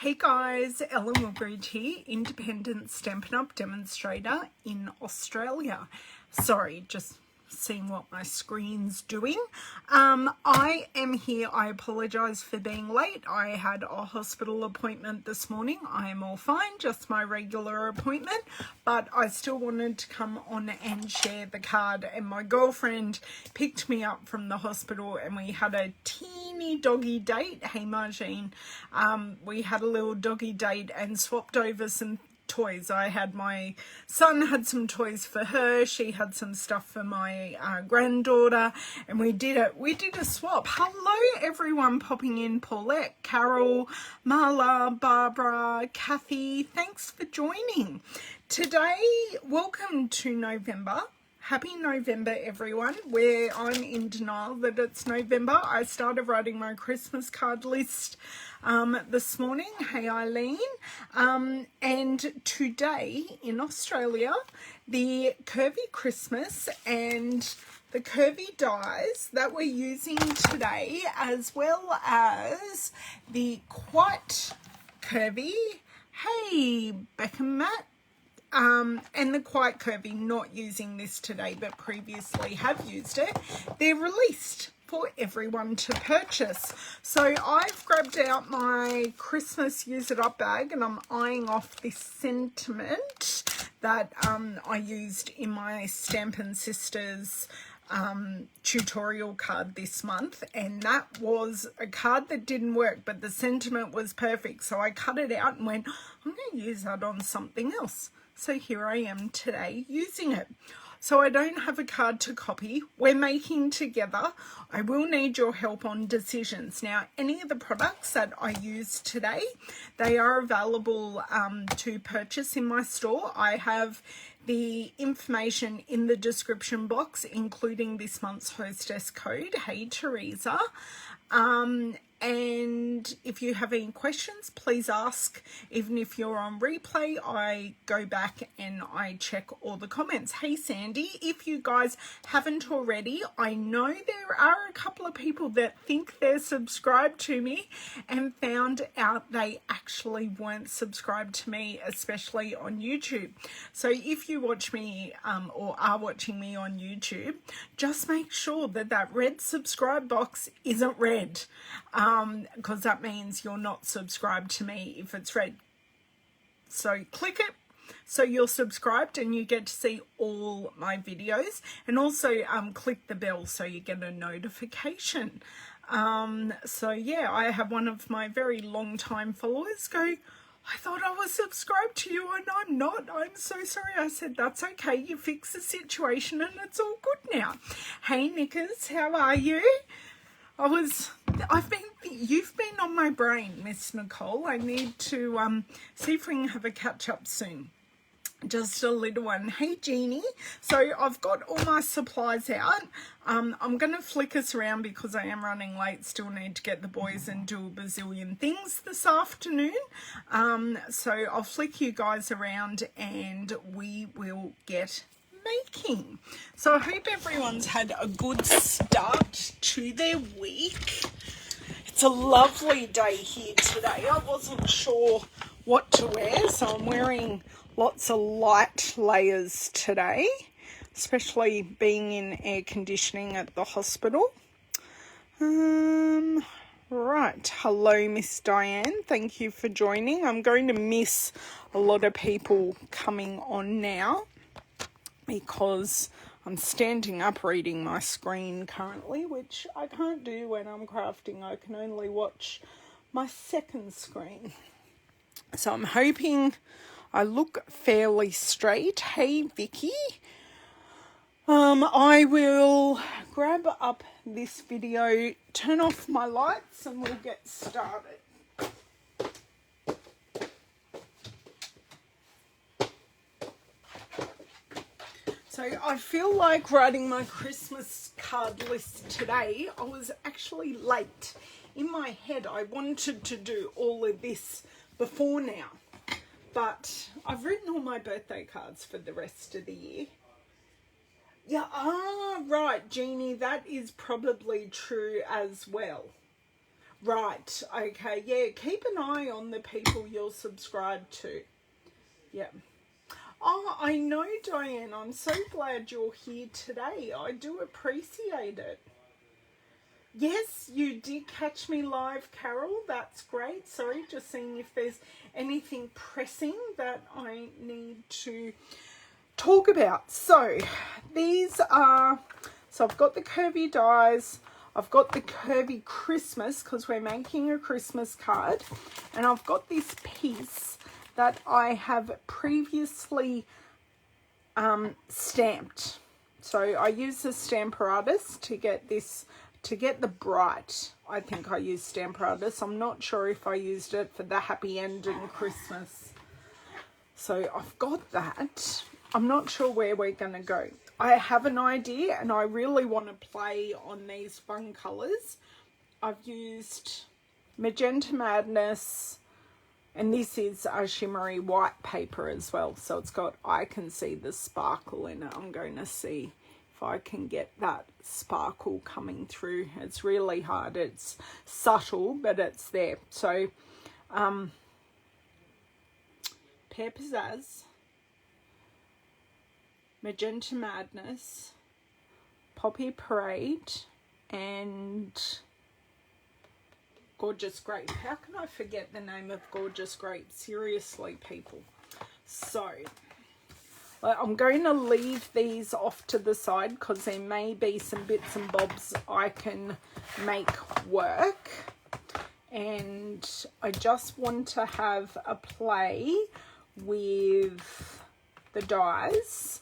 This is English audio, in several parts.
Hey guys, Ellen Woodbridge here, independent Stampin' Up demonstrator in Australia. Sorry, just seeing what my screen's doing. I am here. I apologise for being late. I had a hospital appointment this morning. I am all fine, just my regular appointment, but I still wanted to come on and share the card. And my girlfriend picked me up from the hospital and we had a teeny doggy date. Hey Margine, we had a little doggy date and swapped over some toys. My son had some toys for her, she had some stuff for my granddaughter, and we did a swap. Hello everyone popping in: Paulette, Carol, Marla, Barbara, Kathy, thanks for joining today. Welcome to November. Happy November, everyone. Where I'm in denial that it's November. I started writing my Christmas card list this morning. Hey, Eileen. And today in Australia, the Curvy Christmas and the Curvy dies that we're using today, as well as the Quite Curvy. Hey, Beckham Matt. And the Quite Curvy, not using this today but previously have used it, they're released for everyone to purchase. So I've grabbed out my Christmas use it up bag and I'm eyeing off this sentiment that I used in my Stampin' Sisters tutorial card this month, and that was a card that didn't work, but the sentiment was perfect, so I cut it out and went, I'm going to use that on something else. So here I am today using it. So I don't have a card to copy. We're making together. I will need your help on decisions. Now, any of the products that I use today, they are available to purchase in my store. I have the information in the description box, including this month's hostess code. Hey, Teresa. And if you have any questions, please ask. Even if you're on replay, I go back and I check all the comments. Hey, Sandy, if you guys haven't already, I know there are a couple of people that think they're subscribed to me and found out they actually weren't subscribed to me, especially on YouTube. So if you watch me or are watching me on YouTube, just make sure that that red subscribe box isn't red. Because that means you're not subscribed to me if it's red. So click it so you're subscribed and you get to see all my videos, and also click the bell so you get a notification. So yeah, I have one of my very long time followers go, I thought I was subscribed to you and I'm not. I'm so sorry. I said, that's okay. You fixed the situation and it's all good now. Hey, Nickers, how are you? You've been on my brain, Miss Nicole. I need to see if we can have a catch up soon. Just a little one. Hey, Jeannie. So I've got all my supplies out. I'm going to flick us around because I am running late. Still need to get the boys and do a bazillion things this afternoon. So I'll flick you guys around and we will get making. So I hope everyone's had a good start to their week. It's a lovely day here today. I wasn't sure what to wear, so I'm wearing lots of light layers today, especially being in air conditioning at the hospital. Right, hello Miss Diane, thank you for joining. I'm going to miss a lot of people coming on now because I'm standing up reading my screen currently, which I can't do when I'm crafting. I can only watch my second screen. So I'm hoping I look fairly straight. Hey, Vicky. I will grab up this video, turn off my lights, and we'll get started. So I feel like writing my Christmas card list today. I was actually late. In my head, I wanted to do all of this before now. But I've written all my birthday cards for the rest of the year. Yeah, right, Jeannie, that is probably true as well. Right, okay, yeah, keep an eye on the people you're subscribed to. Yeah. Oh, I know, Diane, I'm so glad you're here today. I do appreciate it. Yes, you did catch me live, Carol. That's great. Sorry, just seeing if there's anything pressing that I need to talk about. So these are, so I've got the Curvy dies, I've got the Curvy Christmas because we're making a Christmas card, and I've got this piece that I have previously stamped. So I used the Stamparatus to get this, to get the bright. I think I used Stamparatus. I'm not sure if I used it for the Happy End and Christmas. So I've got that. I'm not sure where we're going to go. I have an idea and I really want to play on these fun colours. I've used Magenta Madness, and this is a shimmery white paper as well. So it's got, I can see the sparkle in it. I'm going to see if I can get that sparkle coming through. It's really hard. It's subtle, but it's there. So, Pear Pizzazz, Magenta Madness, Poppy Parade, and Gorgeous Grape. How can I forget the name of Gorgeous Grape? Seriously, people. So I'm going to leave these off to the side because there may be some bits and bobs I can make work. And I just want to have a play with the dies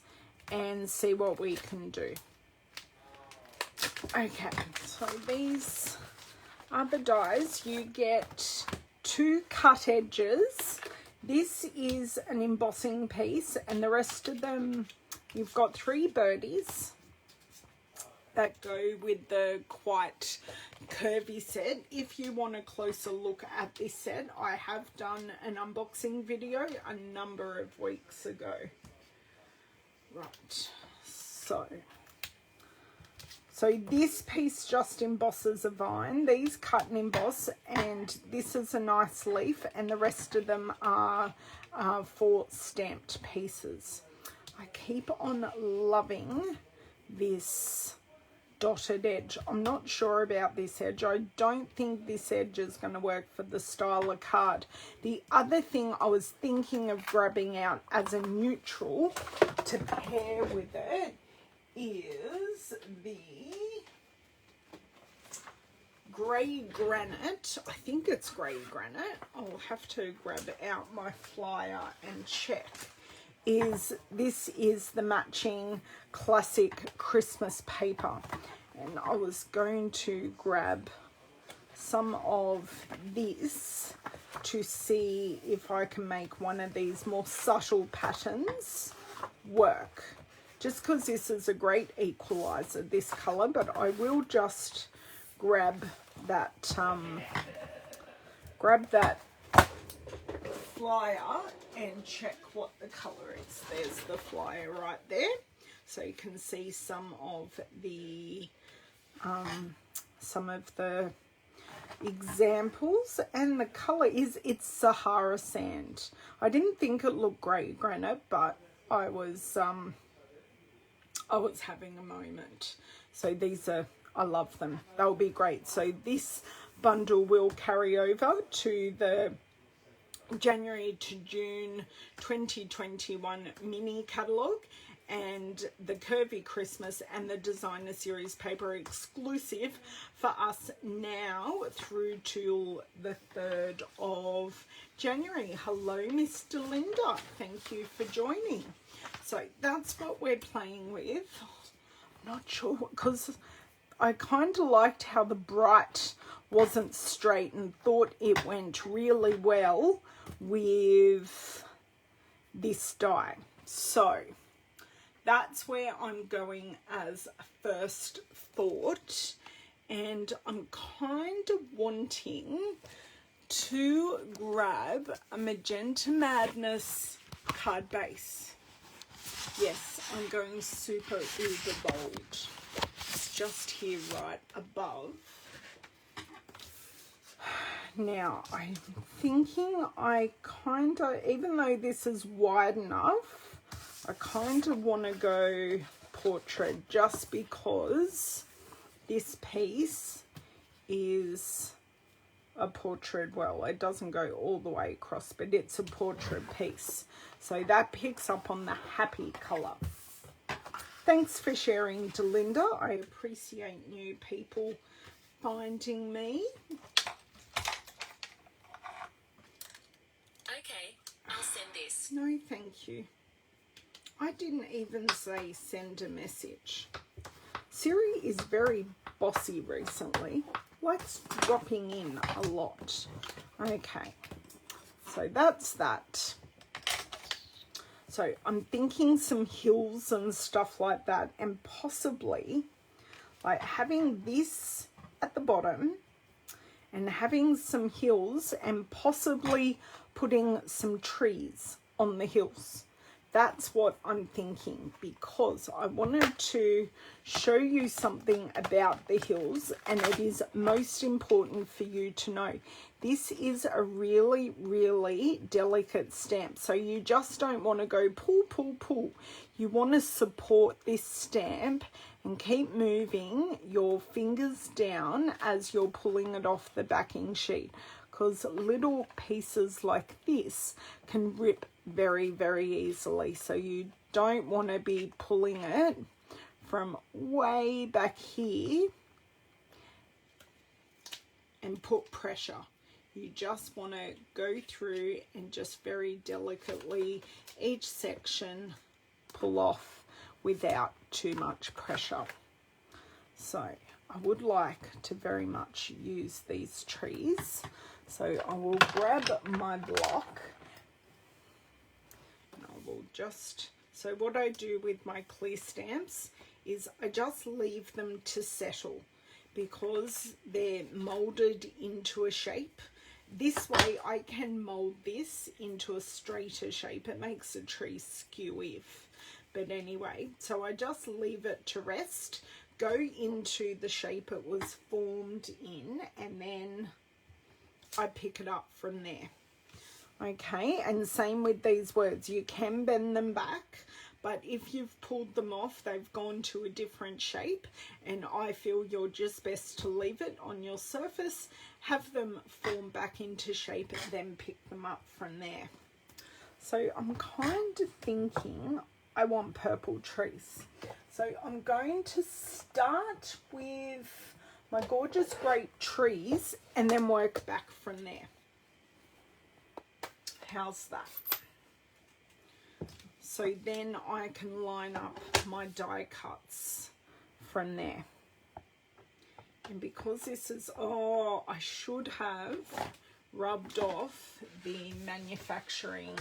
and see what we can do. Okay, so these are the dies. You get 2 cut edges. This is an embossing piece, and the rest of them, you've got 3 birdies that go with the quite curvy set. If you want a closer look at this set, I have done an unboxing video a number of weeks ago. Right, so this piece just embosses a vine. These cut and emboss, and this is a nice leaf, and the rest of them are for stamped pieces. I keep on loving this dotted edge. I'm not sure about this edge. I don't think this edge is going to work for the style of card. The other thing I was thinking of grabbing out as a neutral to pair with it is the grey granite. I think it's grey granite. I'll have to grab out my flyer and check. This is the matching classic Christmas paper, and I was going to grab some of this to see if I can make one of these more subtle patterns work, just because this is a great equalizer, this color. But I will just grab that flyer and check what the color is. There's the flyer right there, so you can see some of the examples, and the color is, it's Sahara sand. I didn't think it looked grey granite, but I was having a moment. So these are, I love them. They'll be great. So this bundle will carry over to the January to June 2021 mini catalogue, and the Curvy Christmas and the Designer Series paper exclusive for us now through till the 3rd of January. Hello, Mr. Linda. Thank you for joining. So that's what we're playing with. I'm not sure, because I kind of liked how the bright wasn't straight and thought it went really well with this die. So that's where I'm going as a first thought, and I'm kind of wanting to grab a Magenta Madness card base. Yes, I'm going super uber bold. It's just here right above. Now, I'm thinking I kind of, even though this is wide enough, I kind of want to go portrait just because this piece is a portrait. Well, it doesn't go all the way across, but it's a portrait piece. So that picks up on the happy colour. Thanks for sharing, Delinda. I appreciate new people finding me. Okay, I'll send this. No, thank you. I didn't even say send a message. Siri is very bossy recently, likes dropping in a lot. Okay, so that's that. So I'm thinking some hills and stuff like that, and possibly like having this at the bottom and having some hills and possibly putting some trees on the hills. That's what I'm thinking, because I wanted to show you something about the hills, and it is most important for you to know. This is a really, really delicate stamp, so you just don't want to go pull, pull, pull. You want to support this stamp and keep moving your fingers down as you're pulling it off the backing sheet, because little pieces like this can rip very, very easily. So you don't want to be pulling it from way back here and put pressure. You just want to go through and just very delicately each section pull off without too much pressure. So I would like to very much use these trees. So I will grab my block. And I will just, so what I do with my clear stamps is I just leave them to settle, because they're molded into a shape. This way I can mold this into a straighter shape. It makes the tree skewy. But anyway, so I just leave it to rest, go into the shape it was formed in, and then I pick it up from there. Okay, and same with these words. You can bend them back, but if you've pulled them off, they've gone to a different shape, and I feel you're just best to leave it on your surface, have them form back into shape, and then pick them up from there. So I'm kind of thinking I want purple trees. So I'm going to start with my gorgeous grape trees and then work back from there. How's that? So then I can line up my die cuts from there. And because this is, oh, I should have rubbed off the manufacturing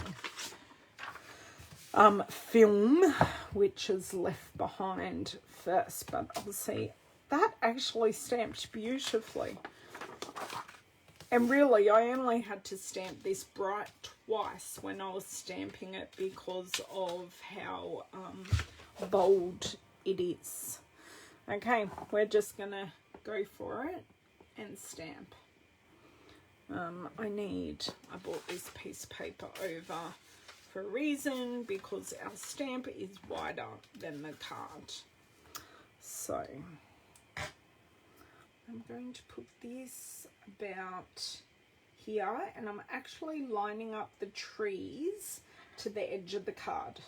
film, which is left behind first, but obviously that actually stamped beautifully. And really, I only had to stamp this bright twice when I was stamping it because of how bold it is. Okay, we're just gonna go for it and stamp. I bought this piece of paper over for a reason, because our stamp is wider than the card. So I'm going to put this about here, and I'm actually lining up the trees to the edge of the card,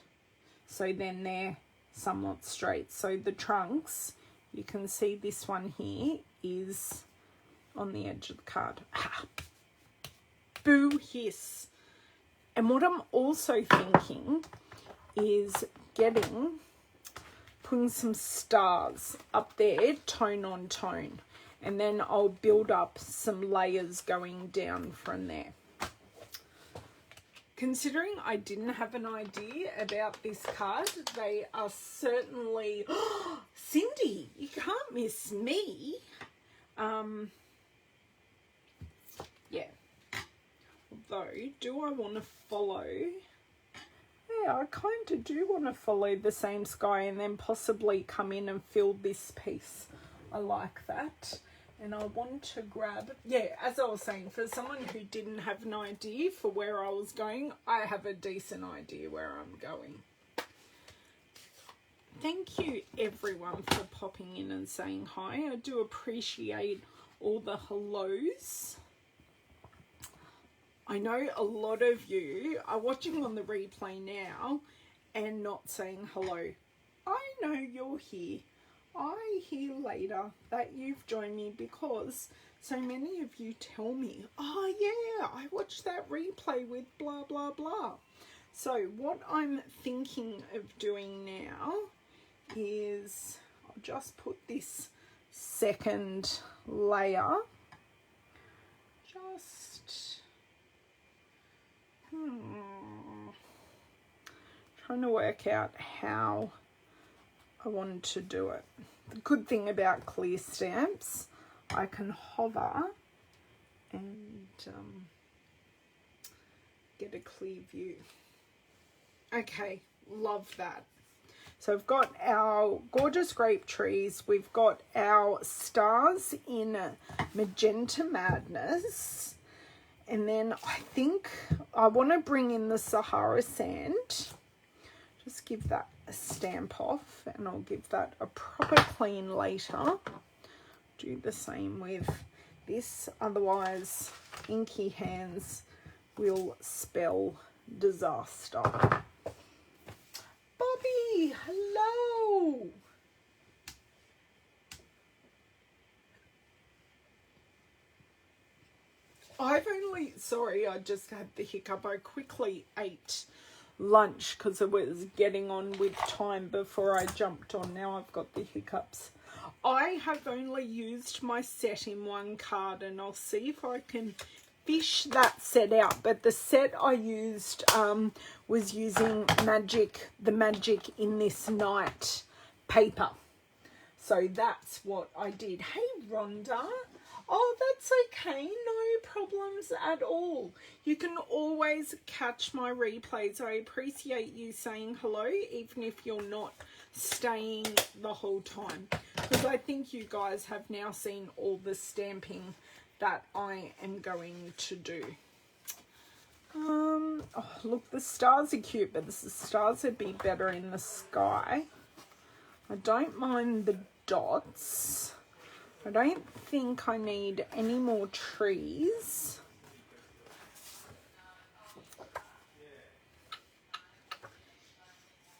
so then they're somewhat straight. So the trunks, you can see this one here is on the edge of the card. Ah, boo hiss. And what I'm also thinking is putting some stars up there, tone on tone, and then I'll build up some layers going down from there. Considering I didn't have an idea about this card, they are certainly, oh, Cindy, you can't miss me. Yeah. Though, do I want to follow? Yeah, I kind of do want to follow the same sky and then possibly come in and fill this piece. I like that. And I want to grab, yeah, as I was saying, for someone who didn't have an idea for where I was going, I have a decent idea where I'm going. Thank you everyone for popping in and saying hi. I do appreciate all the hellos. I know a lot of you are watching on the replay now and not saying hello. I know you're here. I hear later that you've joined me because so many of you tell me, oh yeah, I watched that replay with blah, blah, blah. So what I'm thinking of doing now is I'll just put this second layer, just trying to work out how I wanted to do it. The good thing about clear stamps, I can hover and get a clear view. Okay, love that. So we've got our gorgeous grape trees. We've got our stars in Magenta Madness. And then I think I want to bring in the Sahara Sand. Just give that a stamp off and I'll give that a proper clean later. Do the same with this, otherwise inky hands will spell disaster. Bobby, hello. Sorry, I just had the hiccup. I quickly ate lunch because it was getting on with time before I jumped on. Now I've got the hiccups. I have only used my set in one card and I'll see if I can fish that set out. But the set I used was using the Magic in This Night paper. So that's what I did. Hey, Rhonda. Oh, that's okay. No problems at all. You can always catch my replays. I appreciate you saying hello, even if you're not staying the whole time. Because I think you guys have now seen all the stamping that I am going to do. Oh, look, the stars are cute, but the stars would be better in the sky. I don't mind the dots. I don't think I need any more trees.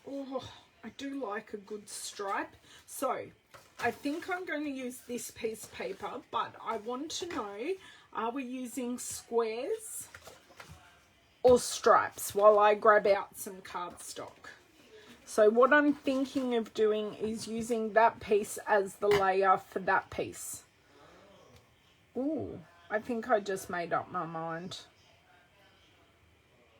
Oh, I do like a good stripe. So I think I'm going to use this piece of paper, but I want to know, are we using squares or stripes while I grab out some cardstock? So what I'm thinking of doing is using that piece as the layer for that piece. Ooh, I think I just made up my mind.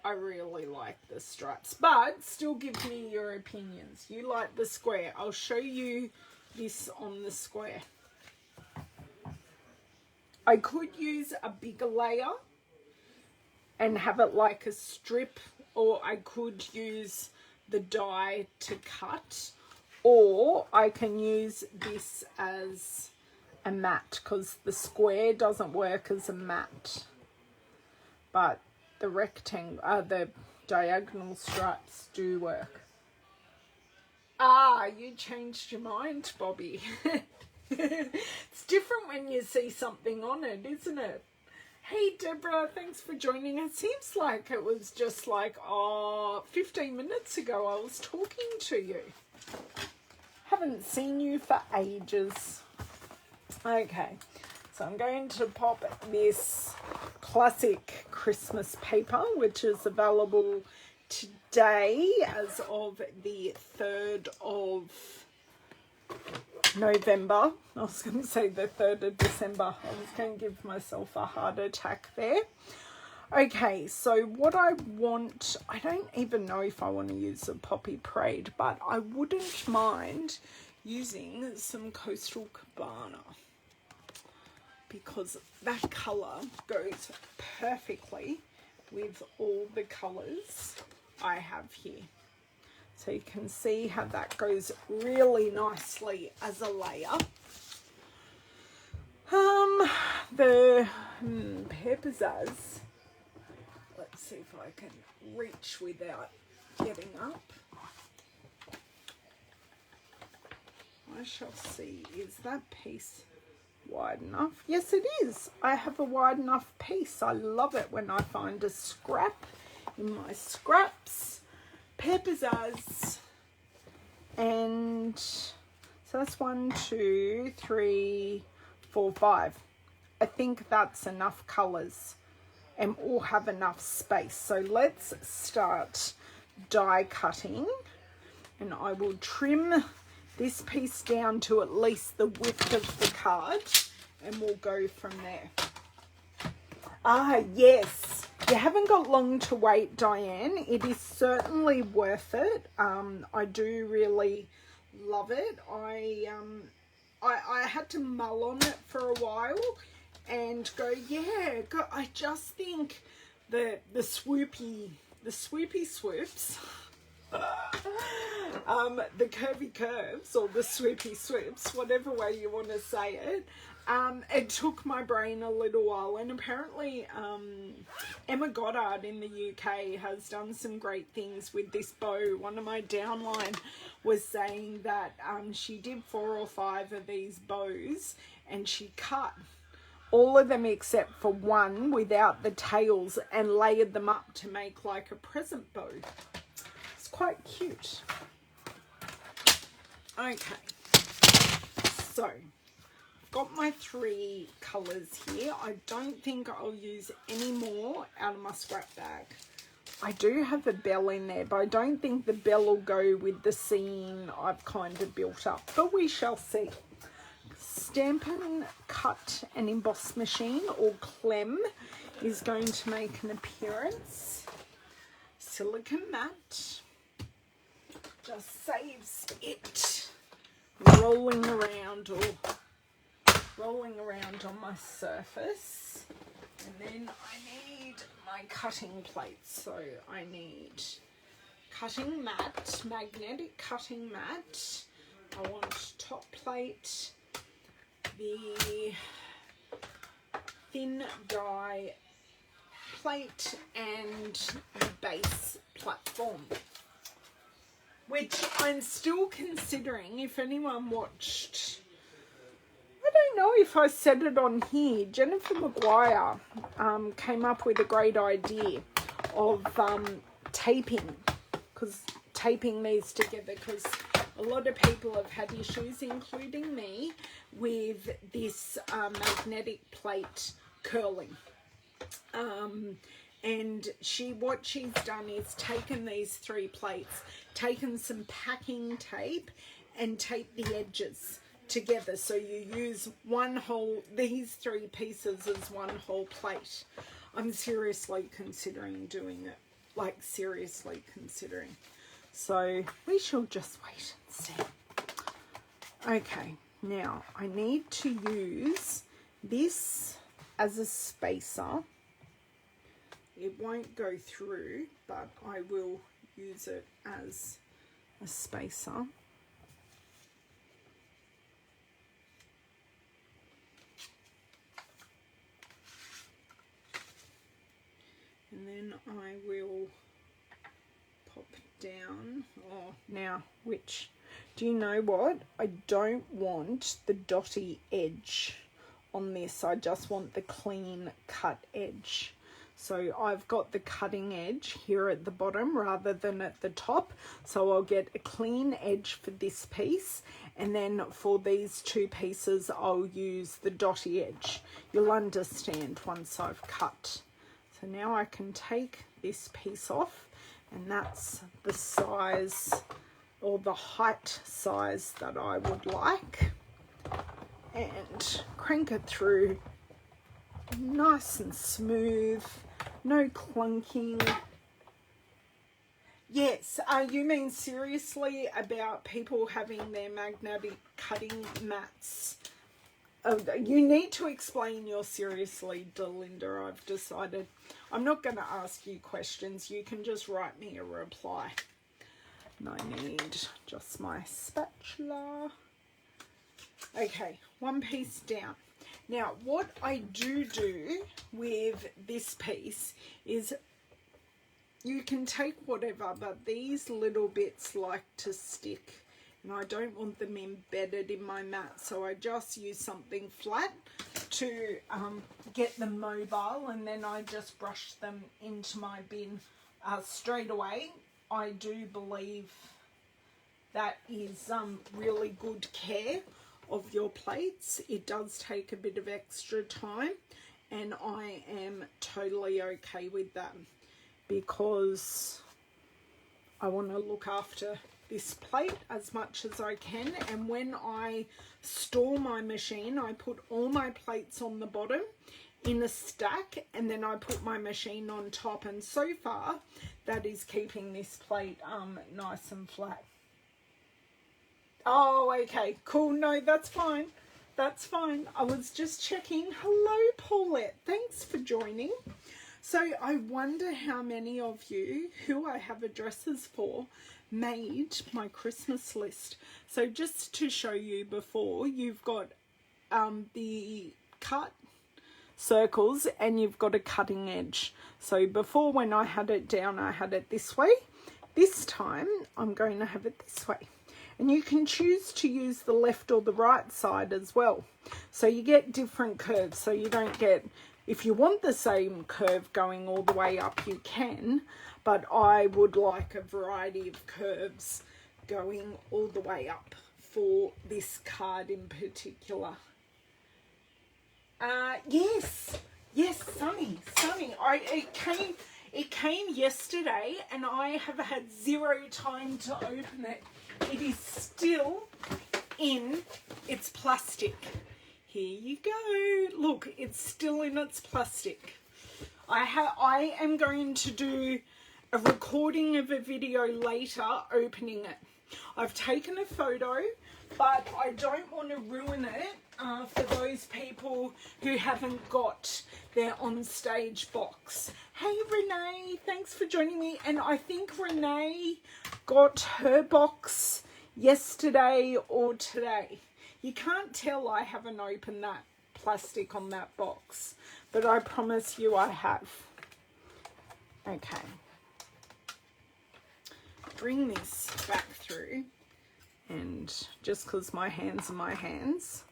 I really like the stripes, but still give me your opinions. You like the square. I'll show you this on the square. I could use a bigger layer and have it like a strip, or I could use the die to cut, or I can use this as a mat because the square doesn't work as a mat, but the rectangle, the diagonal stripes do work. Ah, you changed your mind, Bobby. It's different when you see something on it, isn't it? Hey, Deborah, thanks for joining. It seems like it was just like, 15 minutes ago I was talking to you. Haven't seen you for ages. Okay, so I'm going to pop this classic Christmas paper, which is available today as of the 3rd of November. I was going to say the 3rd of December. I was going to give myself a heart attack there. Okay, so what I want, I don't even know if I want to use a Poppy Parade, but I wouldn't mind using some Coastal Cabana because that colour goes perfectly with all the colours I have here. So you can see how that goes really nicely as a layer. The Peppers. Let's see if I can reach without getting up. I shall see. Is that piece wide enough? Yes, it is. I have a wide enough piece. I love it when I find a scrap in my scraps. Peppers. And so that's 1, 2, 3, 4, 5. I think that's enough colours and we'll have enough space. So let's start die cutting, and I will trim this piece down to at least the width of the card and we'll go from there. Ah, yes. You haven't got long to wait, Diane. It is certainly worth it. I do really love it. I had to mull on it for a while and go, yeah, I just think the swoopy swoops, the curvy curves, or the swoopy swoops, whatever way you want to say it, it took my brain a little while. And apparently Emma Goddard in the UK has done some great things with this bow. One of my downline was saying that she did 4 or 5 of these bows and she cut all of them except for one without the tails and layered them up to make like a present bow. It's quite cute. Okay, so I've got my 3 colours here. I don't think I'll use any more out of my scrap bag. I do have a bell in there, but I don't think the bell will go with the scene I've kind of built up, but we shall see. Stampin' Cut and Emboss Machine, or Clem, is going to make an appearance. Silicone Matte just saves it rolling around on my surface. And then I need my cutting plates. So I need cutting mat, magnetic cutting mat. I want top plate, the thin die plate, and the base platform, which I'm still considering. If anyone watched, I don't know if I said it on here, Jennifer Maguire came up with a great idea of taping these together, because a lot of people have had issues, including me, with this magnetic plate curling. And what she's done is taken these 3 plates, taken some packing tape and taped the edges together. So you use these 3 pieces as one whole plate. I'm seriously considering doing it, like seriously considering. So we shall just wait and see. Okay, now I need to use this as a spacer. It won't go through, but I will use it as a spacer. And then I will pop down. Oh, now, do you know what? I don't want the dotty edge on this. I just want the clean cut edge. So I've got the cutting edge here at the bottom rather than at the top. So I'll get a clean edge for this piece. And then for these 2 pieces, I'll use the dotty edge. You'll understand once I've cut. So now I can take this piece off, and that's the size or the height size that I would like. And crank it through nice and smooth, no clunking. Yes, you mean seriously about people having their magnetic cutting mats? Oh, you need to explain your seriously, Delinda. I've decided I'm not going to ask you questions. You can just write me a reply. And I need just my spatula. Okay, 1 piece down. Now, what I do with this piece is you can take whatever, but these little bits like to stick. And I don't want them embedded in my mat, so I just use something flat to get them mobile, and then I just brush them into my bin straight away. I do believe that is really good care of your plates. It does take a bit of extra time, and I am totally okay with that because I want to look after this plate as much as I can. And when I store my machine, I put all my plates on the bottom in a stack, and then I put my machine on top, and so far that is keeping this plate nice and flat. Oh, okay, cool. No, that's fine. That's fine. I was just checking. Hello, Paulette. Thanks for joining. So I wonder how many of you who I have addresses for made my Christmas list. So just to show you before, you've got the cut circles and you've got a cutting edge. So before, when I had it down, I had it this way. This time I'm going to have it this way. And you can choose to use the left or the right side as well. So you get different curves. So you don't get, if you want the same curve going all the way up, you can. But I would like a variety of curves going all the way up for this card in particular. Yes, Sunny. It came yesterday, and I have had zero time to open it. It is still in its plastic. Here you go. Look, it's still in its plastic. I am going to do a recording of a video later opening it. I've taken a photo, but I don't want to ruin it for those people who haven't got their on-stage box. Hey Renee, thanks for joining me. And I think Renee got her box yesterday or today. You can't tell I haven't opened that plastic on that box, but I promise you I have. Okay. Bring this back through, and just because my hands are my hands.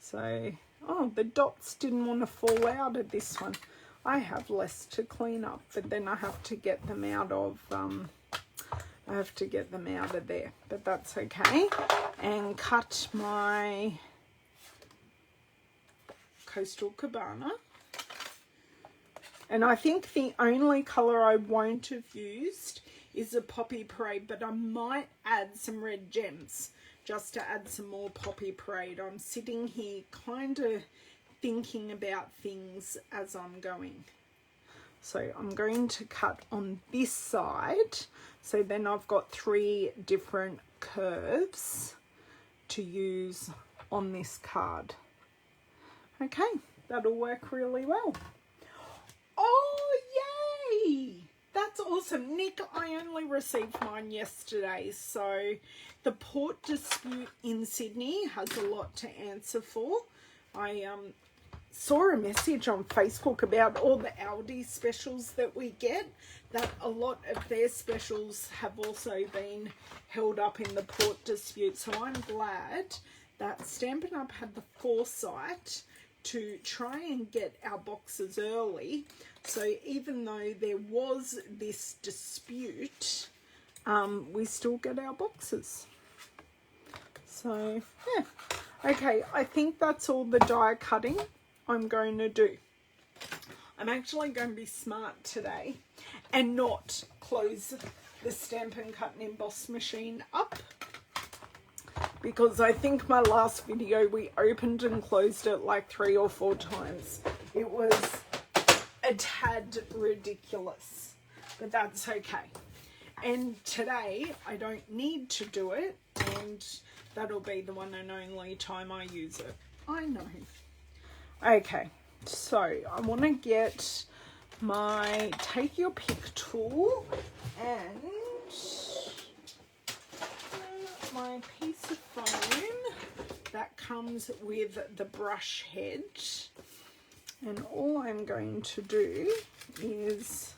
So, oh, the dots didn't want to fall out of this one. I have less to clean up, but then I have to get them out of, there, but that's okay. And cut my Coastal Cabana. And I think the only colour I won't have used is a Poppy Parade, but I might add some red gems just to add some more Poppy Parade. I'm sitting here kind of thinking about things as I'm going. So I'm going to cut on this side. So then I've got 3 different curves to use on this card. Okay, that'll work really well. Oh, yay! That's awesome. Nick, I only received mine yesterday, so the port dispute in Sydney has a lot to answer for. I saw a message on Facebook about all the Aldi specials that we get, that a lot of their specials have also been held up in the port dispute. So I'm glad that Stampin' Up! Had the foresight to try and get our boxes early. So even though there was this dispute, we still get our boxes. So, yeah. Okay, I think that's all the die cutting I'm going to do. I'm actually going to be smart today and not close the Stampin' Cut and Emboss machine up, because I think my last video we opened and closed it like 3 or 4 times. It was a tad ridiculous, but that's okay. And today I don't need to do it, and that'll be the one and only time I use it. I know. Okay, so I want to get my take your pick tool and my piece of foam that comes with the brush head. And all I'm going to do is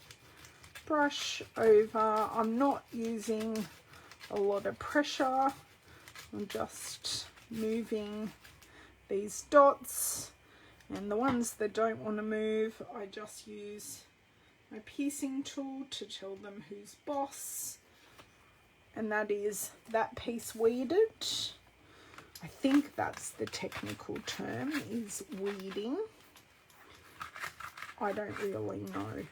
brush over. I'm not using a lot of pressure. I'm just moving these dots, and the ones that don't want to move, I just use my piecing tool to tell them who's boss, and that is that piece weeded. I think that's the technical term, is weeding. I don't really know.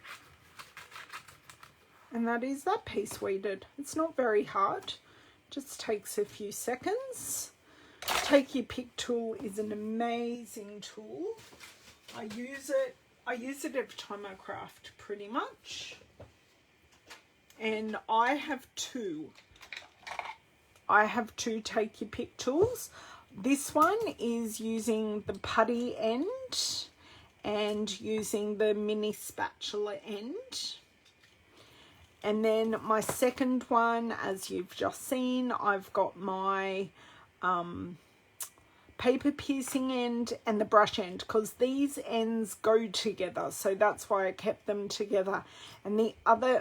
And that is that piece weeded. It's not very hard, just takes a few seconds. Take Your Pick tool is an amazing tool. I use it every time I craft, pretty much. And I have two. Take Your Pick tools. This one is using the putty end and using the mini spatula end. And then my second one, as you've just seen, I've got my paper piercing end and the brush end, because these ends go together, so that's why I kept them together. And the other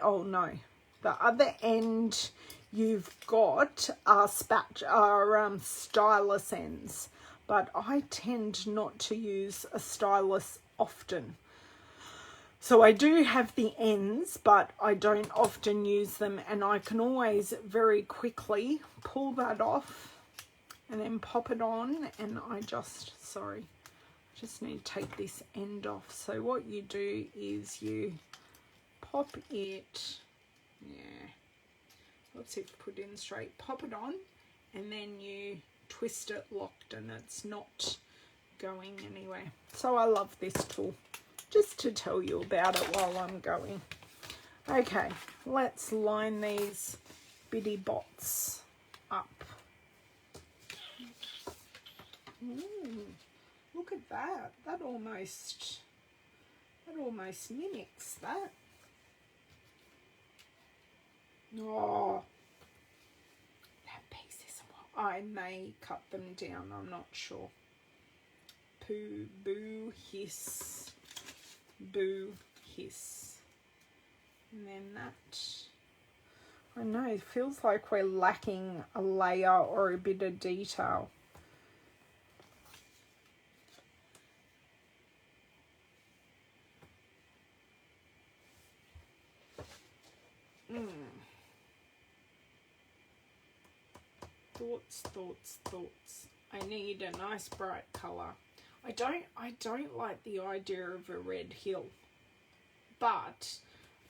end you've got are stylus ends, but I tend not to use a stylus often. So I do have the ends, but I don't often use them, and I can always very quickly pull that off and then pop it on. And I just need to take this end off. So what you do is you pop it, let's put in straight, pop it on, and then you twist it locked, and it's not going anywhere. So I love this tool, just to tell you about it while I'm going. Okay, let's line these bitty bots up. Look at that. That almost mimics that. Oh, that piece is, I may cut them down, I'm not sure. Poo, boo, hiss. Boo, hiss. And then that, I know, it feels like we're lacking a layer or a bit of detail. Thoughts. I need a nice bright colour. I don't like the idea of a red hill, but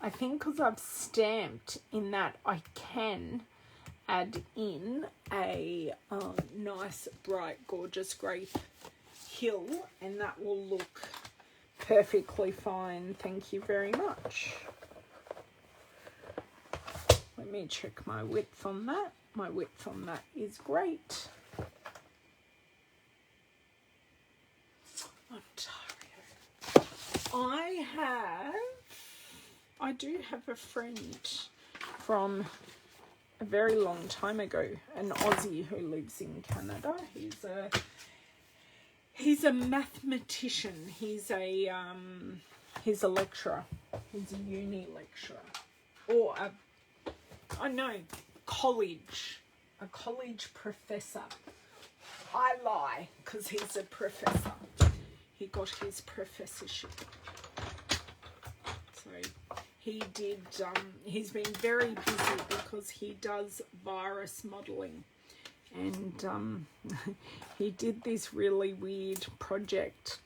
I think because I've stamped in that, I can add in a nice bright gorgeous grey hill, and that will look perfectly fine. Thank you very much. Let me check my width on that. My width on that is great. Ontario. I do have a friend from a very long time ago, an Aussie who lives in Canada. He's a mathematician. He's a lecturer. He's a uni lecturer, or a college professor. I lie, because he's a professor. He got his professorship. So he did, he's been very busy because he does virus modelling. And he did this really weird project.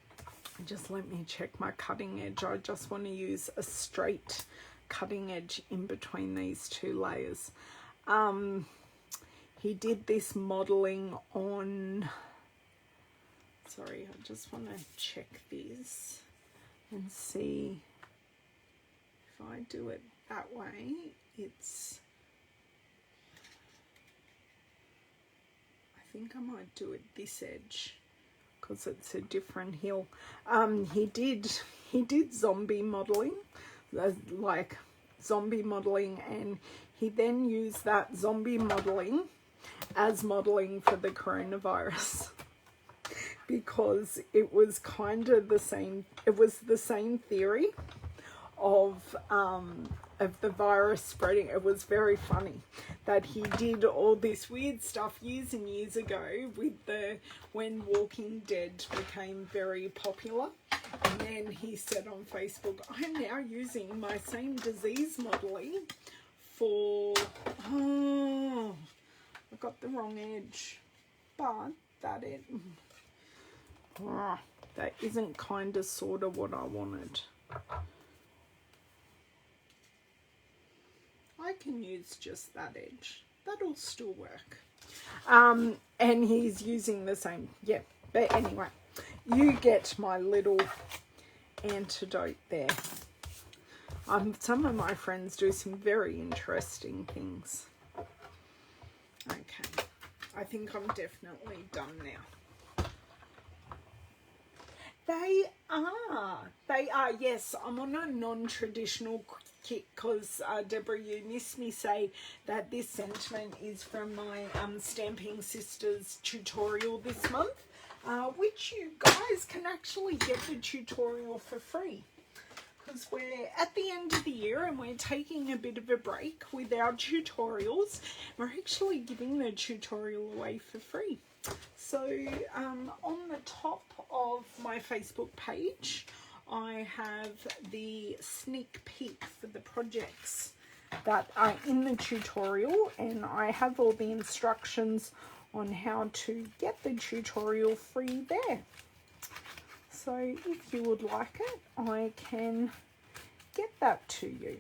Just let me check my cutting edge. I just want to use a straight cutting edge in between these two layers. He did this modelling on, sorry, I just want to check this and see if I do it that way, it's, I think I might do it this edge because it's a different hill. He did zombie modelling, like zombie modelling, and he then used that zombie modelling as modelling for the coronavirus. because it was kind of the same. It was the same theory of the virus spreading. It was very funny that he did all this weird stuff years and years ago with when Walking Dead became very popular. And then he said on Facebook, I'm now using my same disease modelling for, I got the wrong edge, but that isn't kind of sort of what I wanted. I can use just that edge. That'll still work. And he's using the same, yeah. But anyway, you get my little antidote there. Some of my friends do some very interesting things. Okay, I think I'm definitely done now. They are, yes, I'm on a non-traditional kick because, Deborah, you missed me say that this sentiment is from my Stamping Sisters tutorial this month, which you guys can actually get the tutorial for free. Because we're at the end of the year and we're taking a bit of a break with our tutorials. We're actually giving the tutorial away for free. So on the top of my Facebook page, I have the sneak peek for the projects that are in the tutorial, and I have all the instructions on how to get the tutorial free there. So if you would like it, I can get that to you.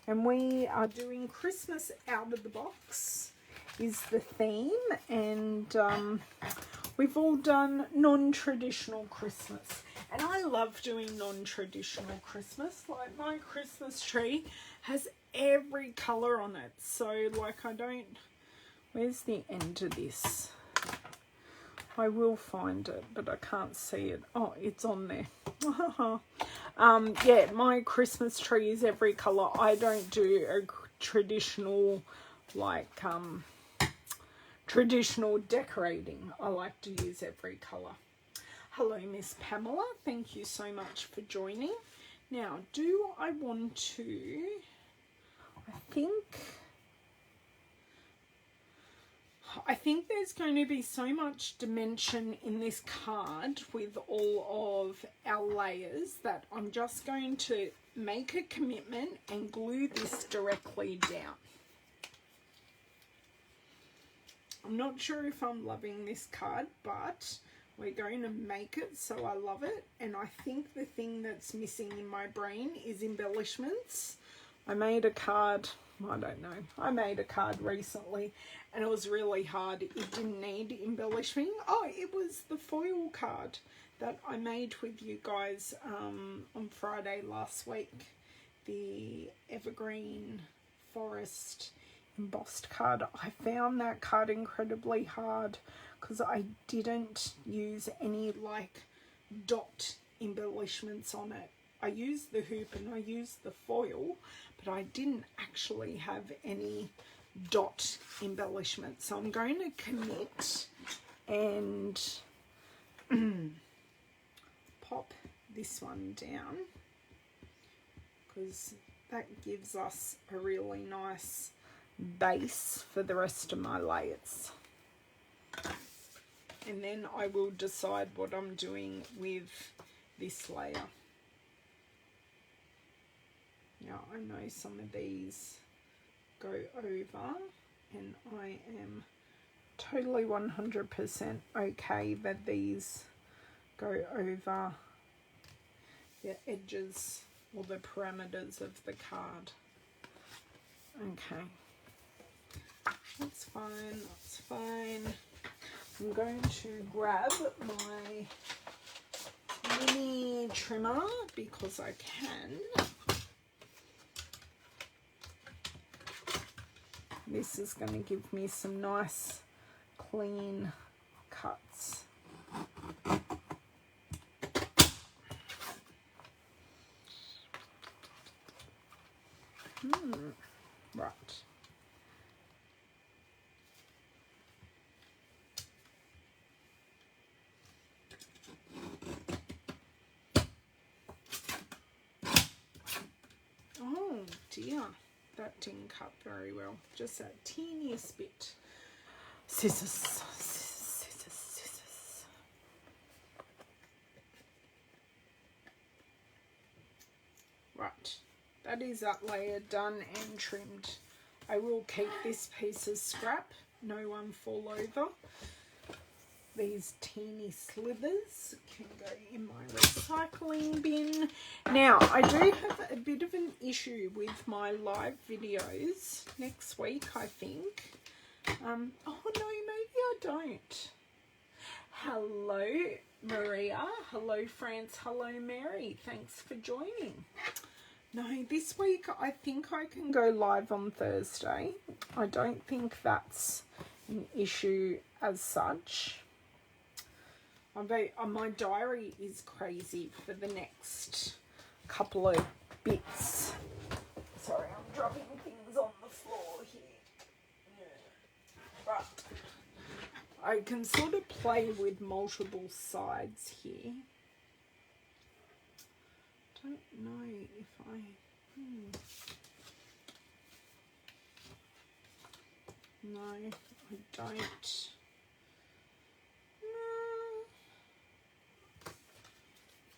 And we are doing Christmas out of the box is the theme, and we've all done non-traditional Christmas, and I love doing non-traditional Christmas. Like, my Christmas tree has every colour on it, so like, I don't, where's the end of this? I will find it, but I can't see it. Oh, it's on there. Yeah, my Christmas tree is every colour. I don't do a traditional, like, traditional decorating. I like to use every colour. Hello, Miss Pamela. Thank you so much for joining. Now, do I want to, I think there's going to be so much dimension in this card with all of our layers that I'm just going to make a commitment and glue this directly down. I'm not sure if I'm loving this card, but we're going to make it so I love it. And I think the thing that's missing in my brain is embellishments. I made a card, I don't know, I made a card recently and it was really hard. It didn't need embellishing. Oh, it was the foil card that I made with you guys on Friday last week. The evergreen forest embossed card. I found that card incredibly hard because I didn't use any like dot embellishments on it. I used the hoop and I used the foil, but I didn't actually have any dot embellishment. So I'm going to commit and pop this one down because that gives us a really nice base for the rest of my layers. And then I will decide what I'm doing with this layer. Now, I know some of these go over, and I am totally 100% okay that these go over the edges or the parameters of the card. Okay. That's fine, that's fine. I'm going to grab my mini trimmer because I can. This is going to give me some nice clean cuts. Right. dear, that didn't cut very well. Just that teeniest bit. Scissors, scissors, scissors, scissors. Right, that is that layer done and trimmed. I will keep this piece as scrap, no one fall over. These teeny slivers can go in my recycling bin. Now, I do have a bit of an issue with my live videos next week, I think. Oh no, maybe I don't. Hello, Maria. Hello, France. Hello, Mary. Thanks for joining. No, this week I think I can go live on Thursday. I don't think that's an issue as such. My diary is crazy for the next couple of bits. Sorry, I'm dropping things on the floor here. Right. I can sort of play with multiple sides here. Don't know if I... No, I don't.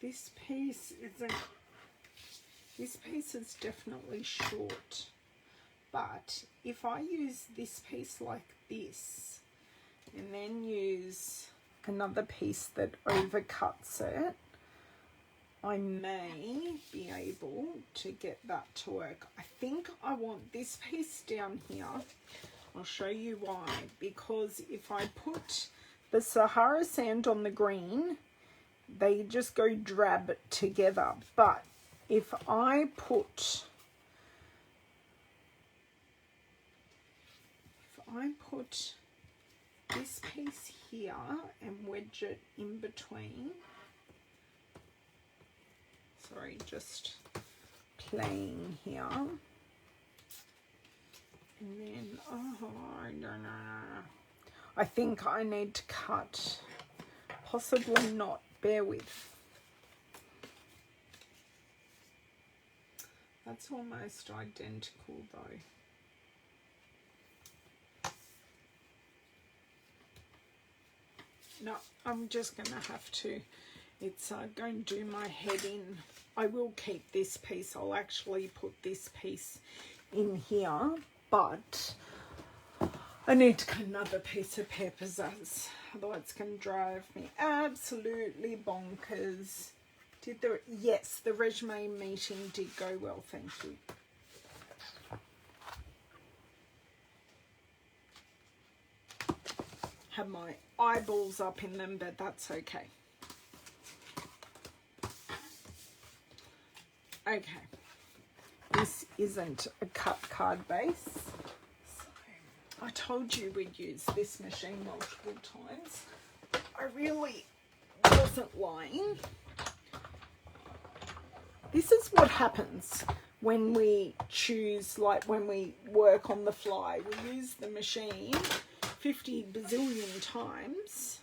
This piece isn't... This piece is definitely short. But if I use this piece like this and then use another piece that overcuts it, I may be able to get that to work. I think I want this piece down here. I'll show you why. Because if I put the Sahara sand on the green, they just go drab together. But if I put this piece here and wedge it in between, sorry, just playing here, and then I think I need to cut, possibly not, bear with. That's almost identical though. No, I'm just going to have to, it's going to do my head in. I will keep this piece. I'll actually put this piece in here, but I need to cut another piece of peppers, otherwise it's going to drive me absolutely bonkers. Yes, the resume meeting did go well, thank you. Have my eyeballs up in them, but that's okay. Okay, this isn't a cut card base. So I told you we'd use this machine multiple times. I really wasn't lying. This is what happens when we choose, like when we work on the fly. We use the machine 50 bazillion times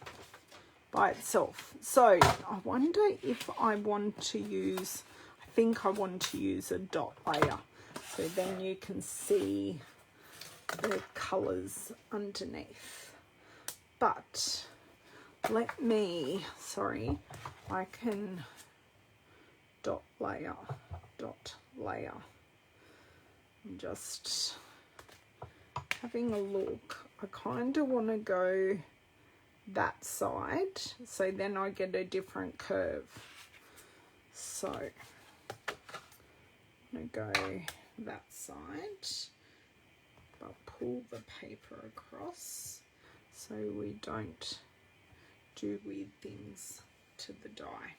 by itself. So I wonder if I want to use, I think I want to use a dot layer. So then you can see the colours underneath. But let me, sorry, I can dot layer. I'm just having a look. I kind of want to go that side, so then I get a different curve. So I'm going to go that side, but pull the paper across so we don't do weird things to the die.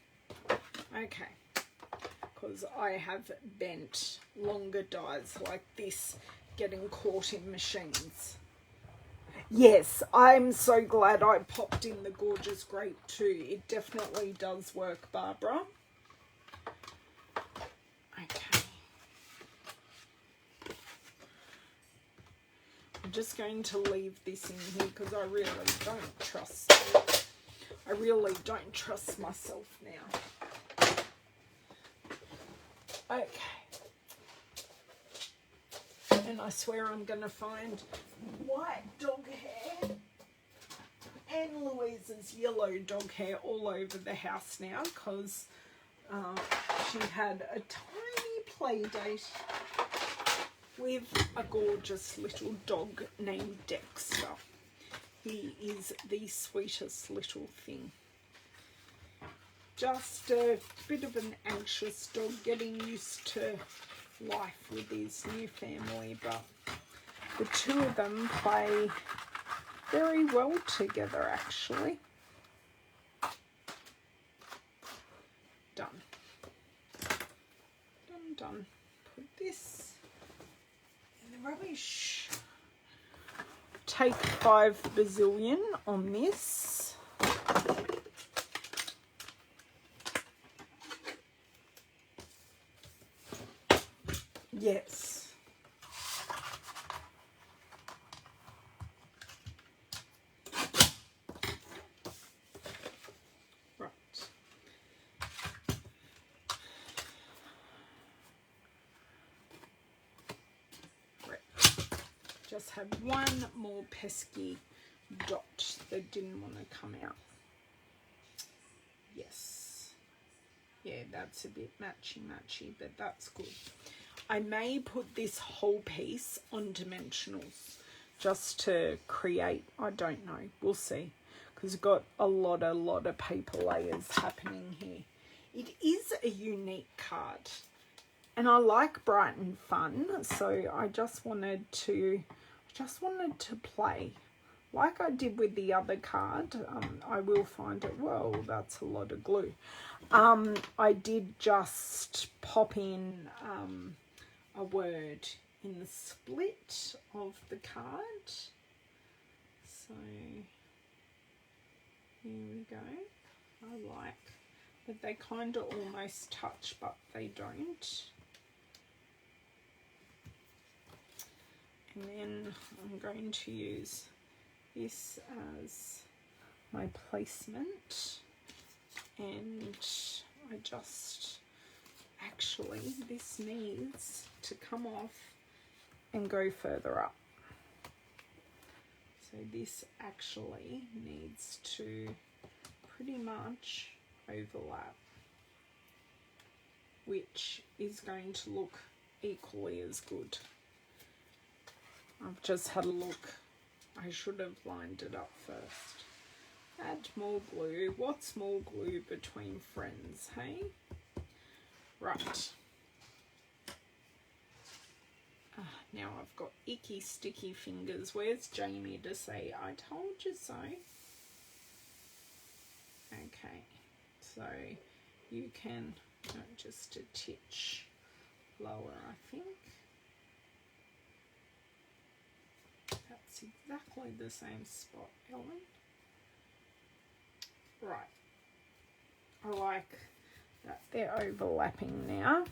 Okay, because I have bent longer dies like this getting caught in machines. Yes, I'm so glad I popped in the gorgeous grape too. It definitely does work, Barbara. Okay. I'm just going to leave this in here because I really don't trust it. I really don't trust myself now. Okay. and I swear I'm going to find white dog hair and Louisa's yellow dog hair all over the house now, because she had a tiny play date with a gorgeous little dog named Dexter. He is the sweetest little thing. Just a bit of an anxious dog, getting used to life with his new family, but the two of them play very well together, actually. Done. Done. Put this in the rubbish. Take 5 bazillion on this. Yes. Right. Right. Just have one more pesky dot that didn't want to come out. Yes. Yeah, that's a bit matchy, but that's good. I may put this whole piece on dimensionals just to create, I don't know, we'll see, because I've got a lot of paper layers happening here. It is a unique card, and I like bright and fun, so I just wanted to play like I did with the other card. I will find it. Well, that's a lot of glue. I did just pop in a word in the split of the card. So here we go. I like that they kind of almost touch, but they don't. And then I'm going to use this as my placement, and I just actually, this needs to come off and go further up. So this actually needs to pretty much overlap, which is going to look equally as good. I've just had a look. I should have lined it up first. Add more glue. What's more glue between friends, hey? Right. Now I've got icky, sticky fingers. Where's Jamie to say, I told you so? Okay. So you can go just a titch lower, I think. That's exactly the same spot, Ellen. Right. I like that they're overlapping now.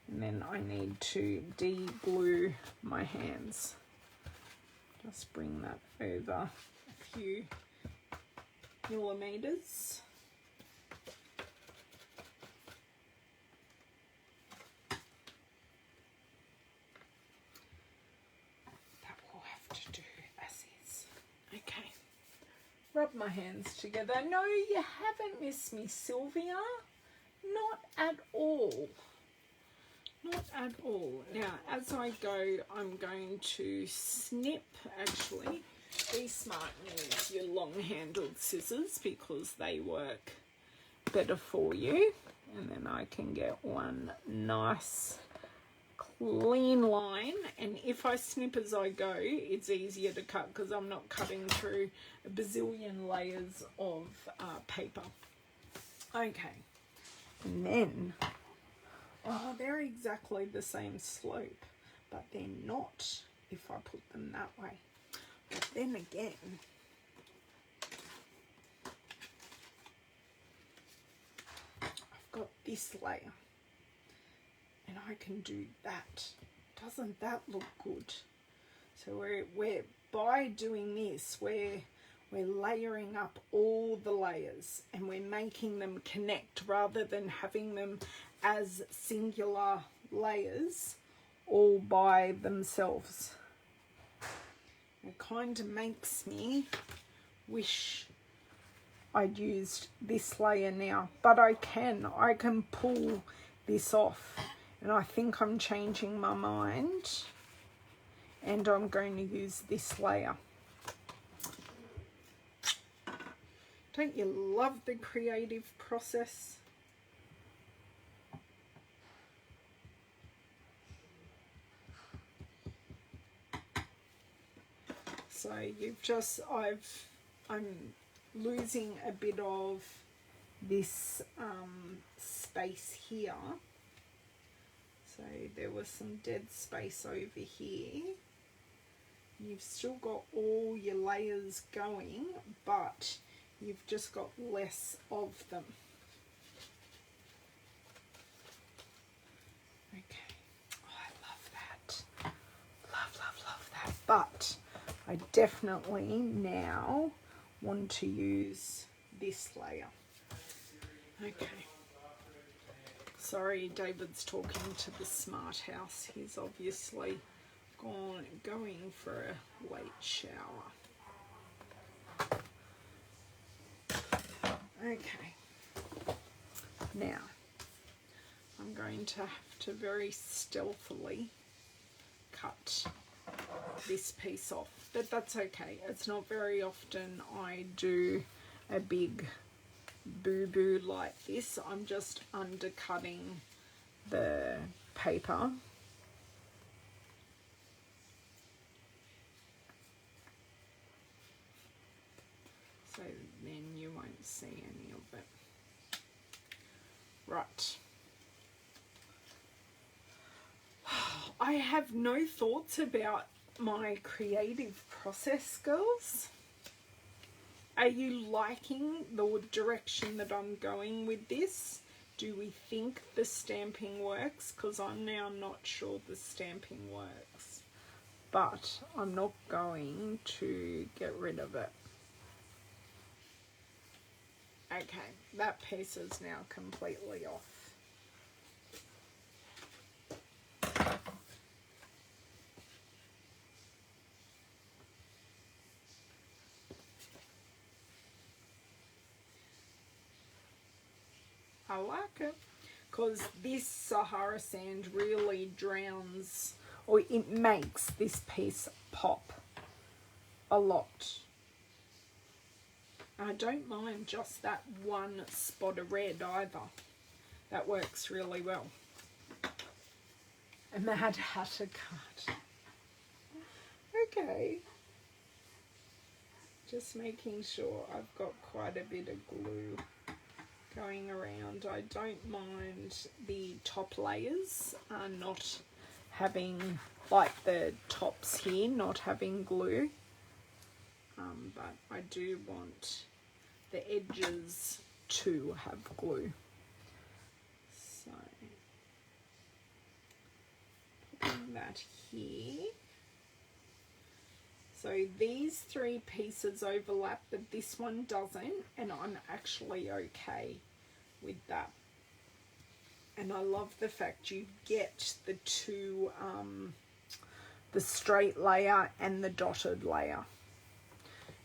And then I need to de-glue my hands. Just bring that over a few millimeters. That will have to do as is. Okay. Rub my hands together. No, you haven't missed me, Sylvia. Not at all. Not at all. Now, as I go, I'm going to snip. Actually, be smart and use your long-handled scissors because they work better for you. And then I can get one nice clean line. And if I snip as I go, it's easier to cut because I'm not cutting through a bazillion layers of paper. Okay. And then... oh, they're exactly the same slope, but they're not if I put them that way. But then again, I've got this layer, and I can do that. Doesn't that look good? So we're by doing this, we're layering up all the layers, and we're making them connect rather than having them as singular layers all by themselves. It kind of makes me wish I'd used this layer now, but I can pull this off, and I think I'm changing my mind and I'm going to use this layer. Don't you love the creative process? So you've just, I'm losing a bit of this space here. So there was some dead space over here. You've still got all your layers going, but you've just got less of them. Okay, oh, I love that. Love that. But I definitely now want to use this layer. Okay. Sorry, David's talking to the smart house. He's obviously going for a late shower. Okay. Now, I'm going to have to very stealthily cut this piece off, but that's okay. It's not very often I do a big boo-boo like this. I'm just undercutting the paper. So then you won't see any of it. Right. I have no thoughts about my creative process, girls. Are you liking the direction that I'm going with this? Do we think the stamping works? Because I'm now not sure the stamping works. But I'm not going to get rid of it. Okay, that piece is now completely off. I like it because this Sahara sand really drowns, or it makes this piece pop a lot. I don't mind just that one spot of red either. That works really well. A Mad Hatter card. Okay. Just making sure I've got quite a bit of glue going around. I don't mind the top layers not having, like the tops here, not having glue. But I do want the edges to have glue. So, putting that here. So these three pieces overlap, but this one doesn't, and I'm actually okay with that. And I love the fact you get the two, the straight layer and the dotted layer.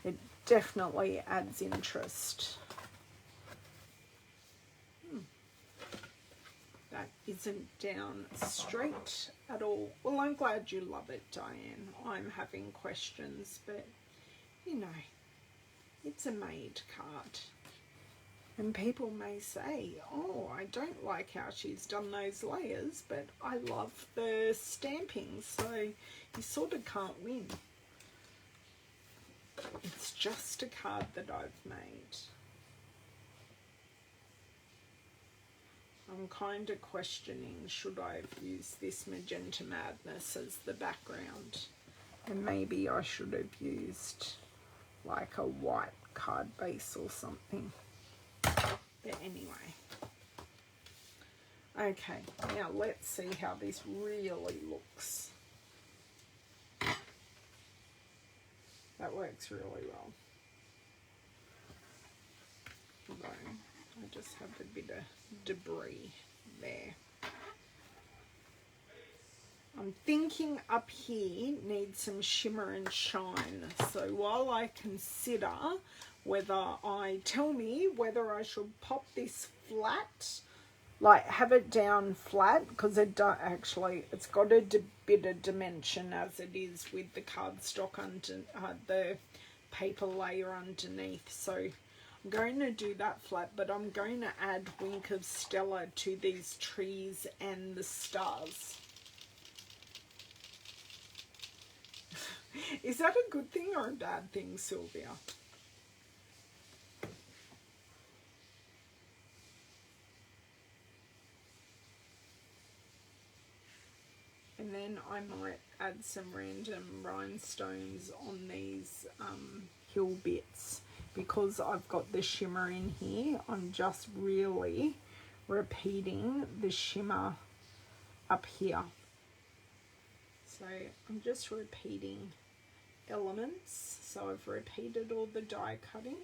It definitely adds interest. That isn't down straight at all. Well, I'm glad you love it, Diane. I'm having questions, but you know, it's a made card. And people may say, oh, I don't like how she's done those layers, but I love the stamping, so you sort of can't win. It's just a card that I've made. I'm kind of questioning, should I have used this Magenta Madness as the background? And maybe I should have used like a white card base or something. But anyway. Okay, now let's see how this really looks. That works really well. Although I just have a bit of debris there. I'm thinking up here needs some shimmer and shine. So while I consider whether tell me whether I should pop this flat, like have it down flat, because it don't actually, it's got a bit of dimension as it is with the cardstock under the paper layer underneath. So I'm going to do that flat, but I'm going to add Wink of Stella to these trees and the stars. Is that a good thing or a bad thing, Sylvia? And then I might add some random rhinestones on these hill bits. Because I've got the shimmer in here, I'm just really repeating the shimmer up here. So I'm just repeating elements. So I've repeated all the die cutting.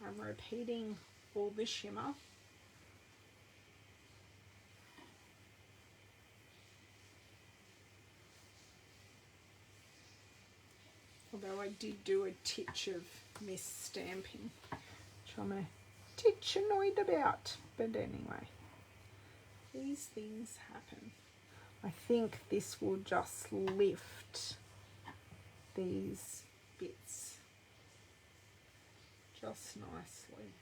I'm repeating all the shimmer. Although I did do a titch of Miss Stampin, which I'm a titch annoyed about. But anyway, these things happen. I think this will just lift these bits just nicely.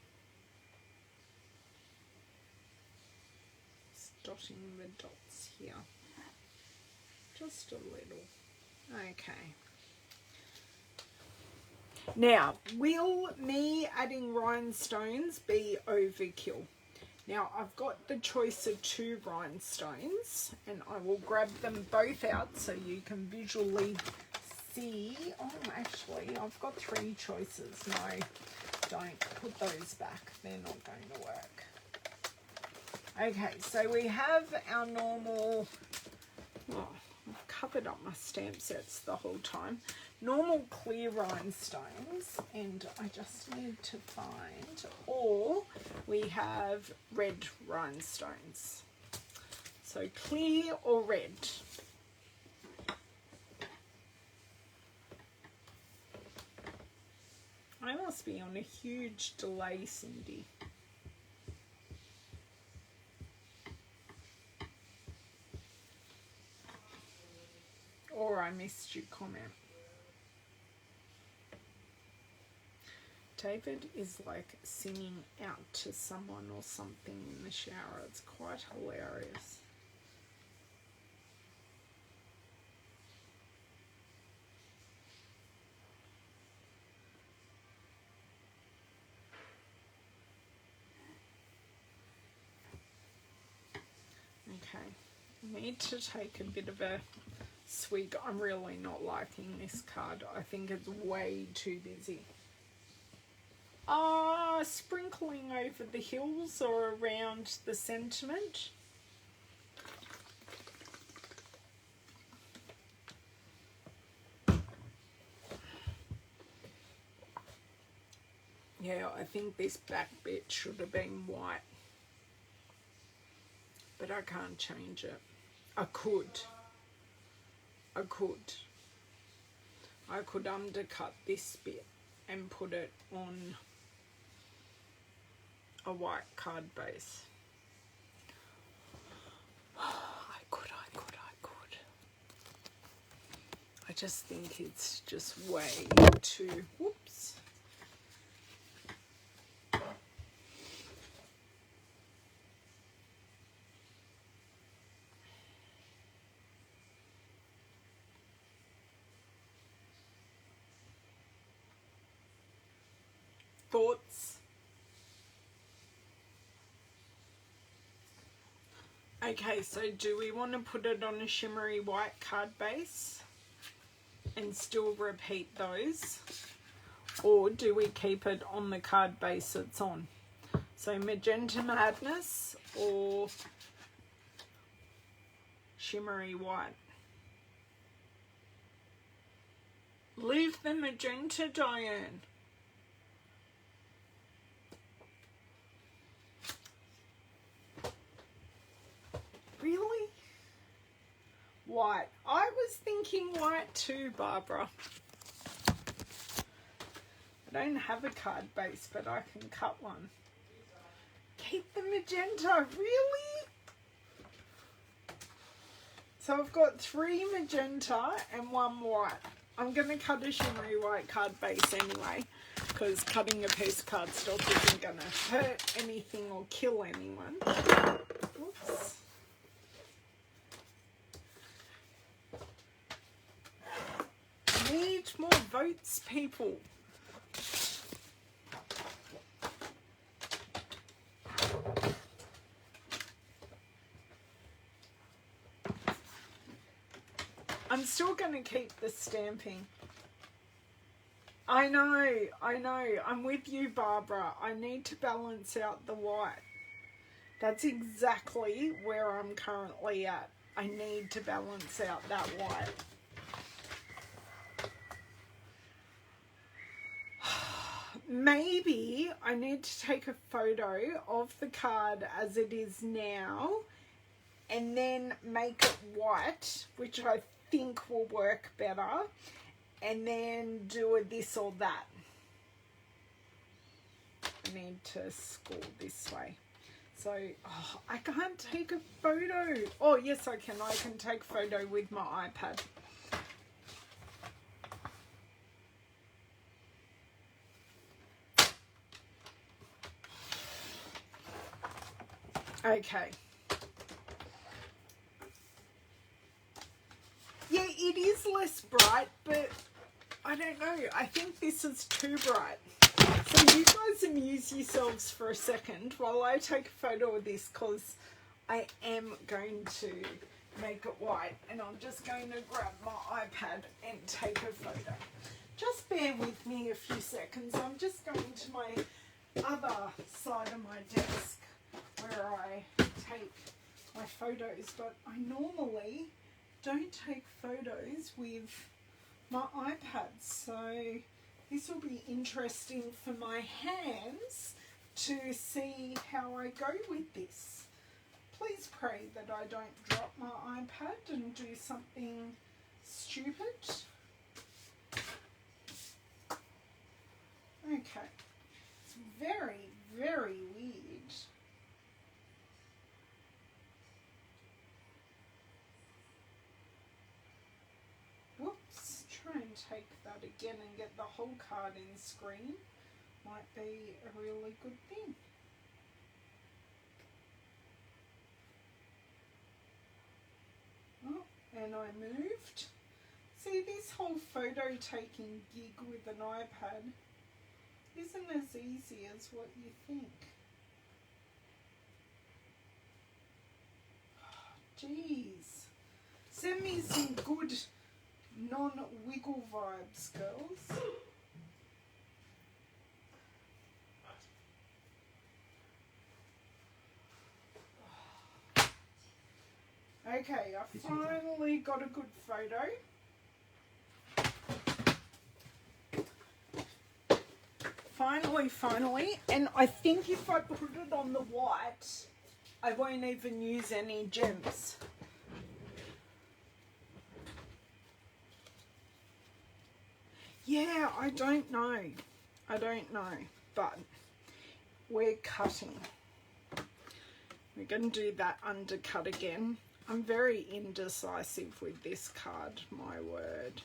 Just dotting the dots here. Just a little. Okay. Now, will me adding rhinestones be overkill? Now, I've got the choice of 2 rhinestones, and I will grab them both out so you can visually see. Oh, actually, I've got 3 choices. No, don't put those back. They're not going to work. Okay, so we have our normal... Oh, I've covered up my stamp sets the whole time. Normal clear rhinestones, and I just need to find, or we have red rhinestones. So clear or red? I must be on a huge delay, Cindy. Or I missed your comment. David is like singing out to someone or something in the shower. It's quite hilarious. Okay, I need to take a bit of a swig. I'm really not liking this card. I think it's way too busy. Sprinkling over the hills or around the sentiment. Yeah, I think this back bit should have been white. But I can't change it. I could. I could undercut this bit and put it on a white card base. I could. I just think it's just way too, whoops. Thoughts? Okay, so do we want to put it on a shimmery white card base and still repeat those? Or do we keep it on the card base it's on? So Magenta Madness or shimmery white? Leave the magenta, Diane. Really? white. I was thinking white too, Barbara. I don't have a card base, but I can cut one. Keep the magenta, really? So I've got 3 magenta and 1 white. I'm going to cut a shimmery white card base anyway, because cutting a piece of cardstock isn't going to hurt anything or kill anyone. Oops. Need more votes, people. I'm still going to keep the stamping. I know. I'm with you, Barbara. I need to balance out the white. That's exactly where I'm currently at. I need to balance out that white. Maybe I need to take a photo of the card as it is now and then make it white, which I think will work better, and then do a this or that. I need to score this way. So, I can't take a photo. Oh, yes, I can. I can take a photo with my iPad. Okay. Yeah, it is less bright, but I don't know. I think this is too bright. So you guys amuse yourselves for a second while I take a photo of this, because I am going to make it white, and I'm just going to grab my iPad and take a photo. Just bear with me a few seconds. I'm just going to my other side of my desk where I take my photos, but I normally don't take photos with my iPad, so this will be interesting for my hands to see how I go with this. Please pray that I don't drop my iPad and do something stupid. Okay, it's very, very weird. Whoops, try and take that again and get the whole card in screen. Might be a really good thing. Oh, and I moved. See, this whole photo taking gig with an iPad isn't as easy as what you think. Jeez. Send me some good non-wiggle vibes, girls. Okay, I finally got a good photo. Finally, and I think if I put it on the white, I won't even use any gems. Yeah, I don't know, but we're cutting. We're going to do that undercut again. I'm very indecisive with this card, my word.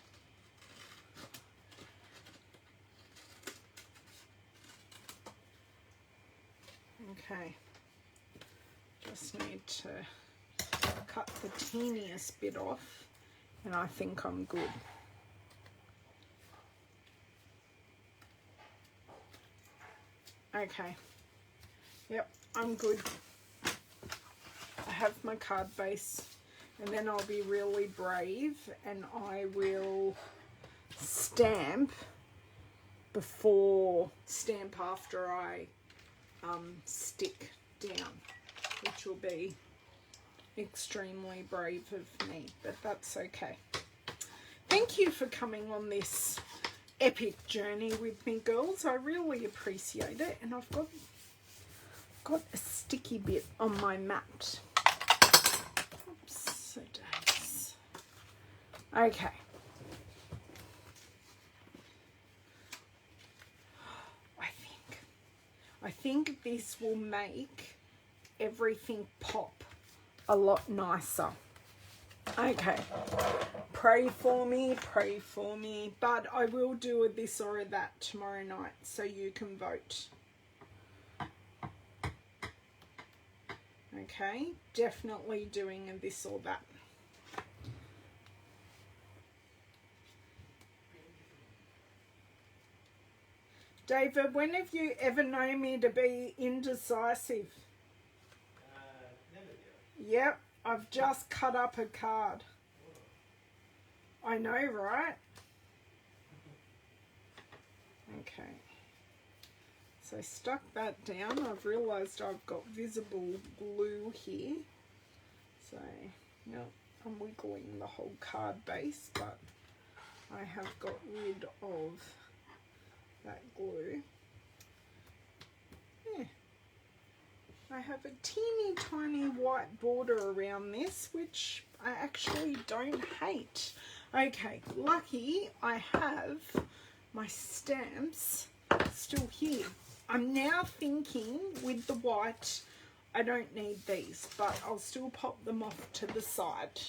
Okay, just need to cut the teeniest bit off, and I think I'm good. Okay, yep, I'm good. I have my card base, and then I'll be really brave and I will stamp after I stick down, which will be extremely brave of me, but that's okay. Thank you for coming on this epic journey with me, girls. I really appreciate it, and I've got a sticky bit on my mat. Oops, so days. Okay. I think this will make everything pop a lot nicer. Okay. Pray for me, but I will do a this or a that tomorrow night so you can vote. Okay, definitely doing a this or that. David, when have you ever known me to be indecisive? Never do. Yep, I've just cut up a card. I know, right? Okay. So I stuck that down. I've realised I've got visible glue here. So, yep, I'm wiggling the whole card base, but I have got rid of that glue. Yeah. I have a teeny tiny white border around this, which I actually don't hate. Okay, lucky I have my stamps still here. I'm now thinking with the white, I don't need these, but I'll still pop them off to the side.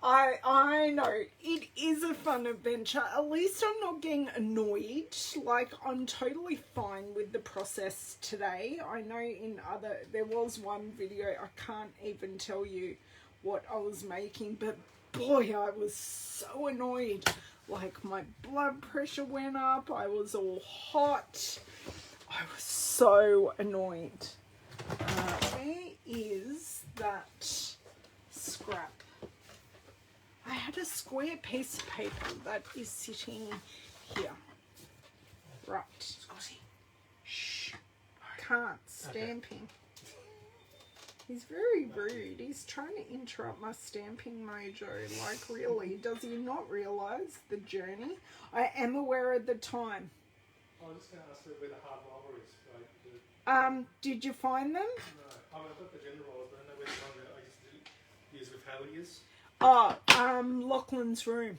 I know, it is a fun adventure. At least I'm not getting annoyed. Like, I'm totally fine with the process today. I know there was one video, I can't even tell you what I was making, but boy, I was so annoyed. Like, my blood pressure went up, I was all hot. I was so annoyed. Where is that scrap? I had a square piece of paper that is sitting here. Right. Shh. Can't. Stamping. He's very rude. He's trying to interrupt my stamping mojo. Like, really, does he not realise the journey? I am aware of the time. I was just going to ask where the hard roller is. Like, did you find them? no, I've got the gender rollers, but I don't know where the one that I used to use with Haley is. Oh, Lachlan's room.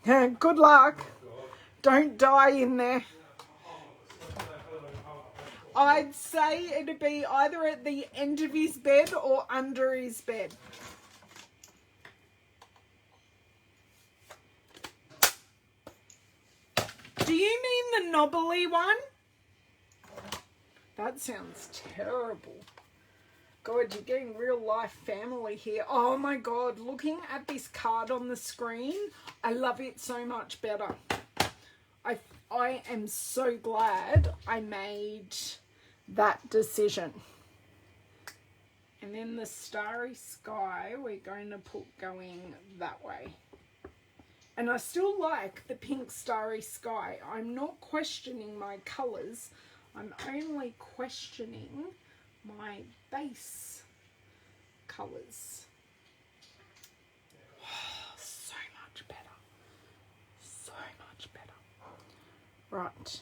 Oh, okay. Good luck. Oh, God. Don't die in there. I'd say it'd be either at the end of his bed or under his bed. Do you mean the knobbly one? That sounds terrible. God, you're getting real life family here. Oh my God, looking at this card on the screen, I love it so much better. I am so glad I made that decision. And then the starry sky, we're going to put going that way. And I still like the pink starry sky. I'm not questioning my colours. I'm only questioning my base colours. Oh, so much better. So much better. Right.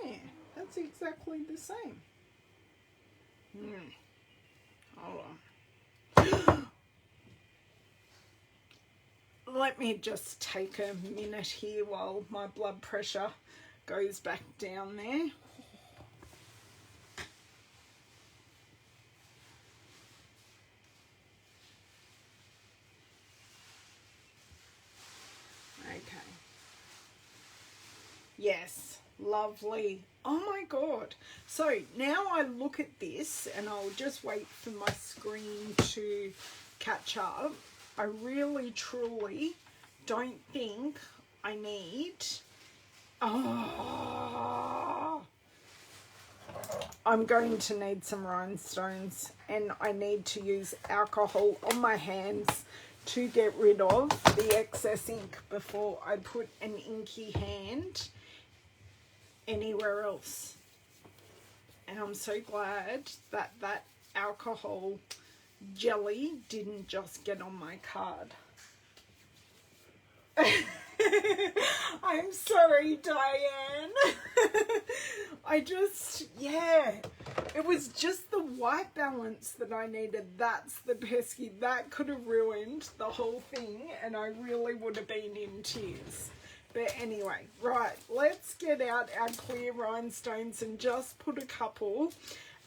Yeah, that's exactly the same. Hold on. Let me just take a minute here while my blood pressure goes back down there. Okay. Yes, lovely. Oh my God. So now I look at this and I'll just wait for my screen to catch up. I really, truly don't think I need... Oh, I'm going to need some rhinestones and I need to use alcohol on my hands to get rid of the excess ink before I put an inky hand anywhere else. And I'm so glad that that alcohol jelly didn't just get on my card. I'm sorry, Diane. Yeah, it was just the white balance that I needed. That's the pesky. That could have ruined the whole thing, and I really would have been in tears. But anyway, right, let's get out our clear rhinestones and just put a couple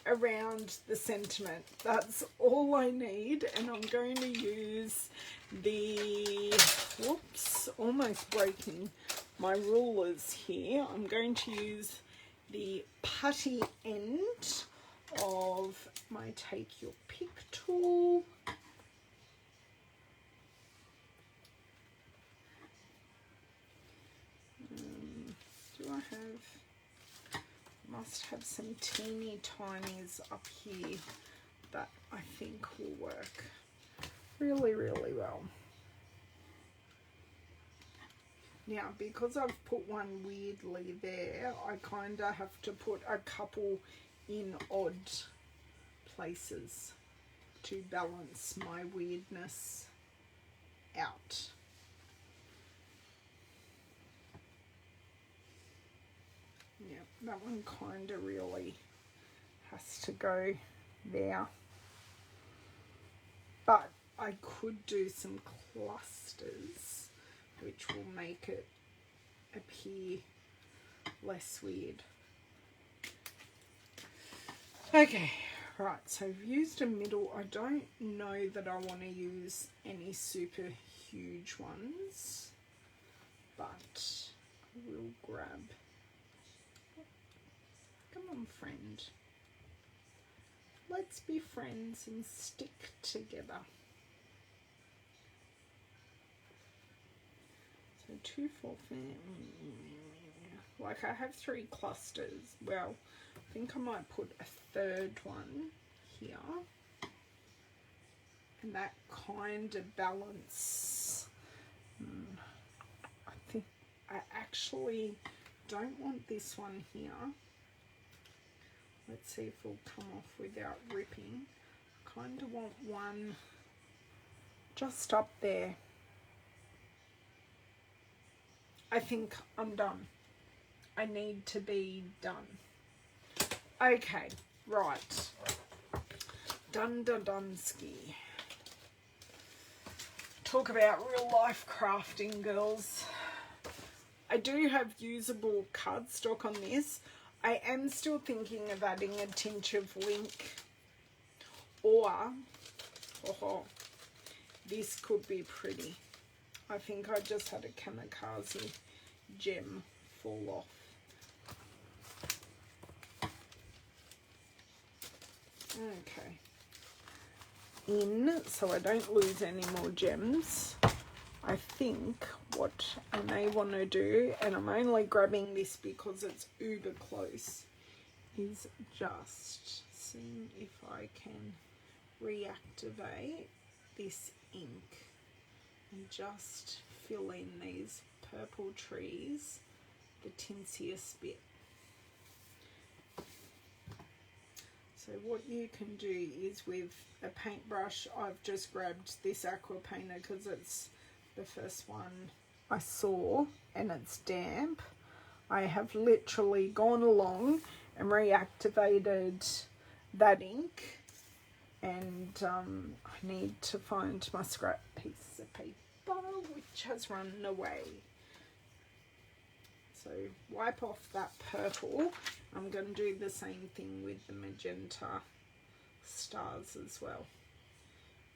around the sentiment. That's all I need, and I'm going to use the, whoops, almost breaking my rulers here. I'm going to use the putty end of my Take Your Pick tool. Do I have, must have some teeny tinies up here that I think will work really, really well. Now, because I've put one weirdly there, I kind of have to put a couple in odd places to balance my weirdness out. Yeah, that one kind of really has to go there. But I could do some clusters, which will make it appear less weird. Okay, right, so I've used a middle. I don't know that I want to use any super huge ones, but I will grab, come on friend, let's be friends and stick together. So 2, 4, 5, like I have 3 clusters. Well, I think I might put a third one here, and that kind of balance. I think I actually don't want this one here. Let's see if it'll come off without ripping. I kind of want one just up there. I think I'm done. I need to be done. Okay, right. Dunsky. Talk about real life crafting, girls. I do have usable cardstock on this. I am still thinking of adding a tinge of link, or this could be pretty. I think I just had a kamikaze gem fall off. Okay. So I don't lose any more gems. I think what I may want to do, and I'm only grabbing this because it's uber close, is just seeing if I can reactivate this ink and just fill in these purple trees, the tinsiest bit. So what you can do is with a paintbrush, I've just grabbed this aqua painter because it's the first one I saw and it's damp. I have literally gone along and reactivated that ink, and I need to find my scrap piece of paper which has run away. So wipe off that purple. I'm going to do the same thing with the magenta stars as well.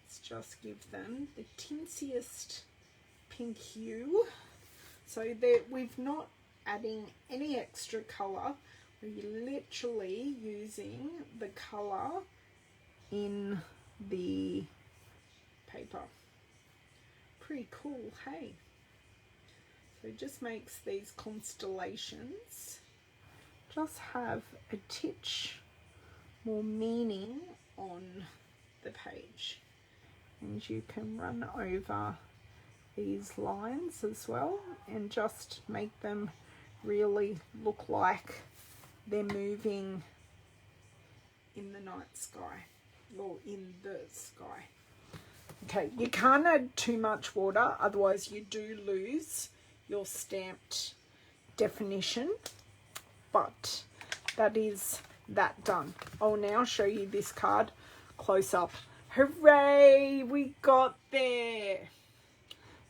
Let's just give them the tinsiest pink hue, so that we're not adding any extra colour. We're literally using the colour in the paper. Pretty cool, hey? So it just makes these constellations just have a titch more meaning on the page. And you can run over these lines as well and just make them really look like they're moving in the night sky or in the sky. Okay, you can't add too much water, otherwise you do lose your stamped definition. But that is that done. I'll now show you this card close up. Hooray, we got there.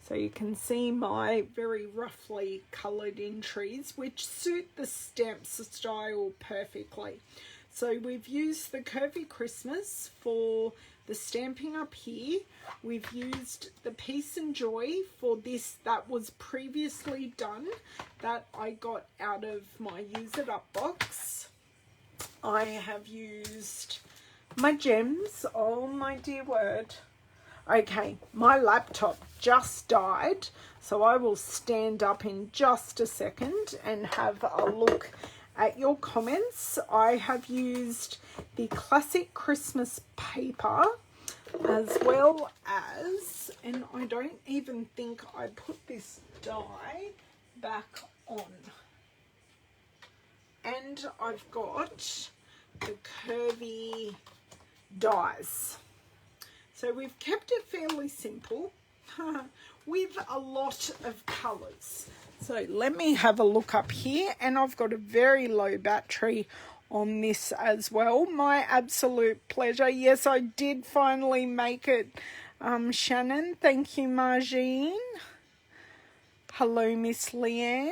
So you can see my very roughly coloured entries, which suit the stamp style perfectly. So we've used the Curvy Christmas for the stamping up here. We've used the Peace and Joy for this that was previously done that I got out of my Use It Up box. I have used my gems. Oh my dear word. Okay, my laptop just died, so I will stand up in just a second and have a look at your comments. I have used the classic Christmas paper as well as, and I don't even think I put this die back on. And I've got the Curvy dies. So we've kept it fairly simple with a lot of colours. So let me have a look up here, and I've got a very low battery on this as well. My absolute pleasure. Yes, I did finally make it, Shannon. Thank you, Margine. Hello, Miss Leanne.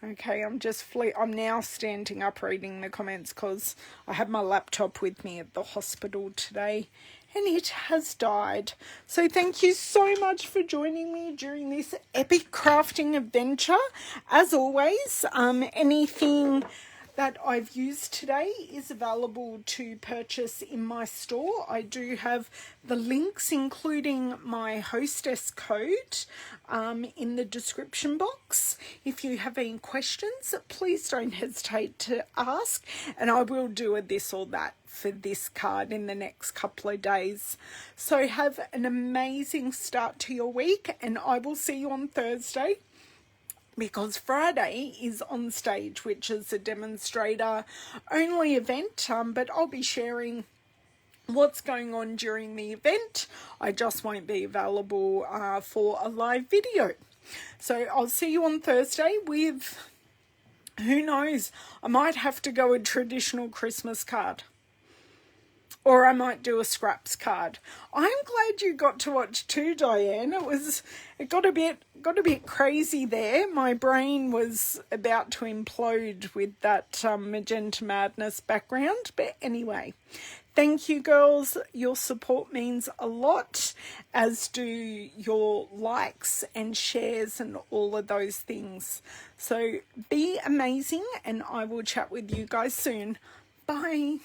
Okay, I'm now standing up reading the comments because I had my laptop with me at the hospital today and it has died. So thank you so much for joining me during this epic crafting adventure. As always, anything that I've used today is available to purchase in my store. I do have the links, including my hostess code, in the description box. If you have any questions, please don't hesitate to ask, and I will do a this or that for this card in the next couple of days. So have an amazing start to your week, and I will see you on Thursday, because Friday is On Stage, which is a demonstrator only event, but I'll be sharing what's going on during the event. I just won't be available for a live video. So I'll see you on Thursday with, who knows, I might have to go a traditional Christmas card. Or I might do a scraps card. I'm glad you got to watch too, Diane. It got a bit crazy there. My brain was about to implode with that Magenta Madness background. But anyway, thank you, girls. Your support means a lot, as do your likes and shares and all of those things. So be amazing, and I will chat with you guys soon. Bye.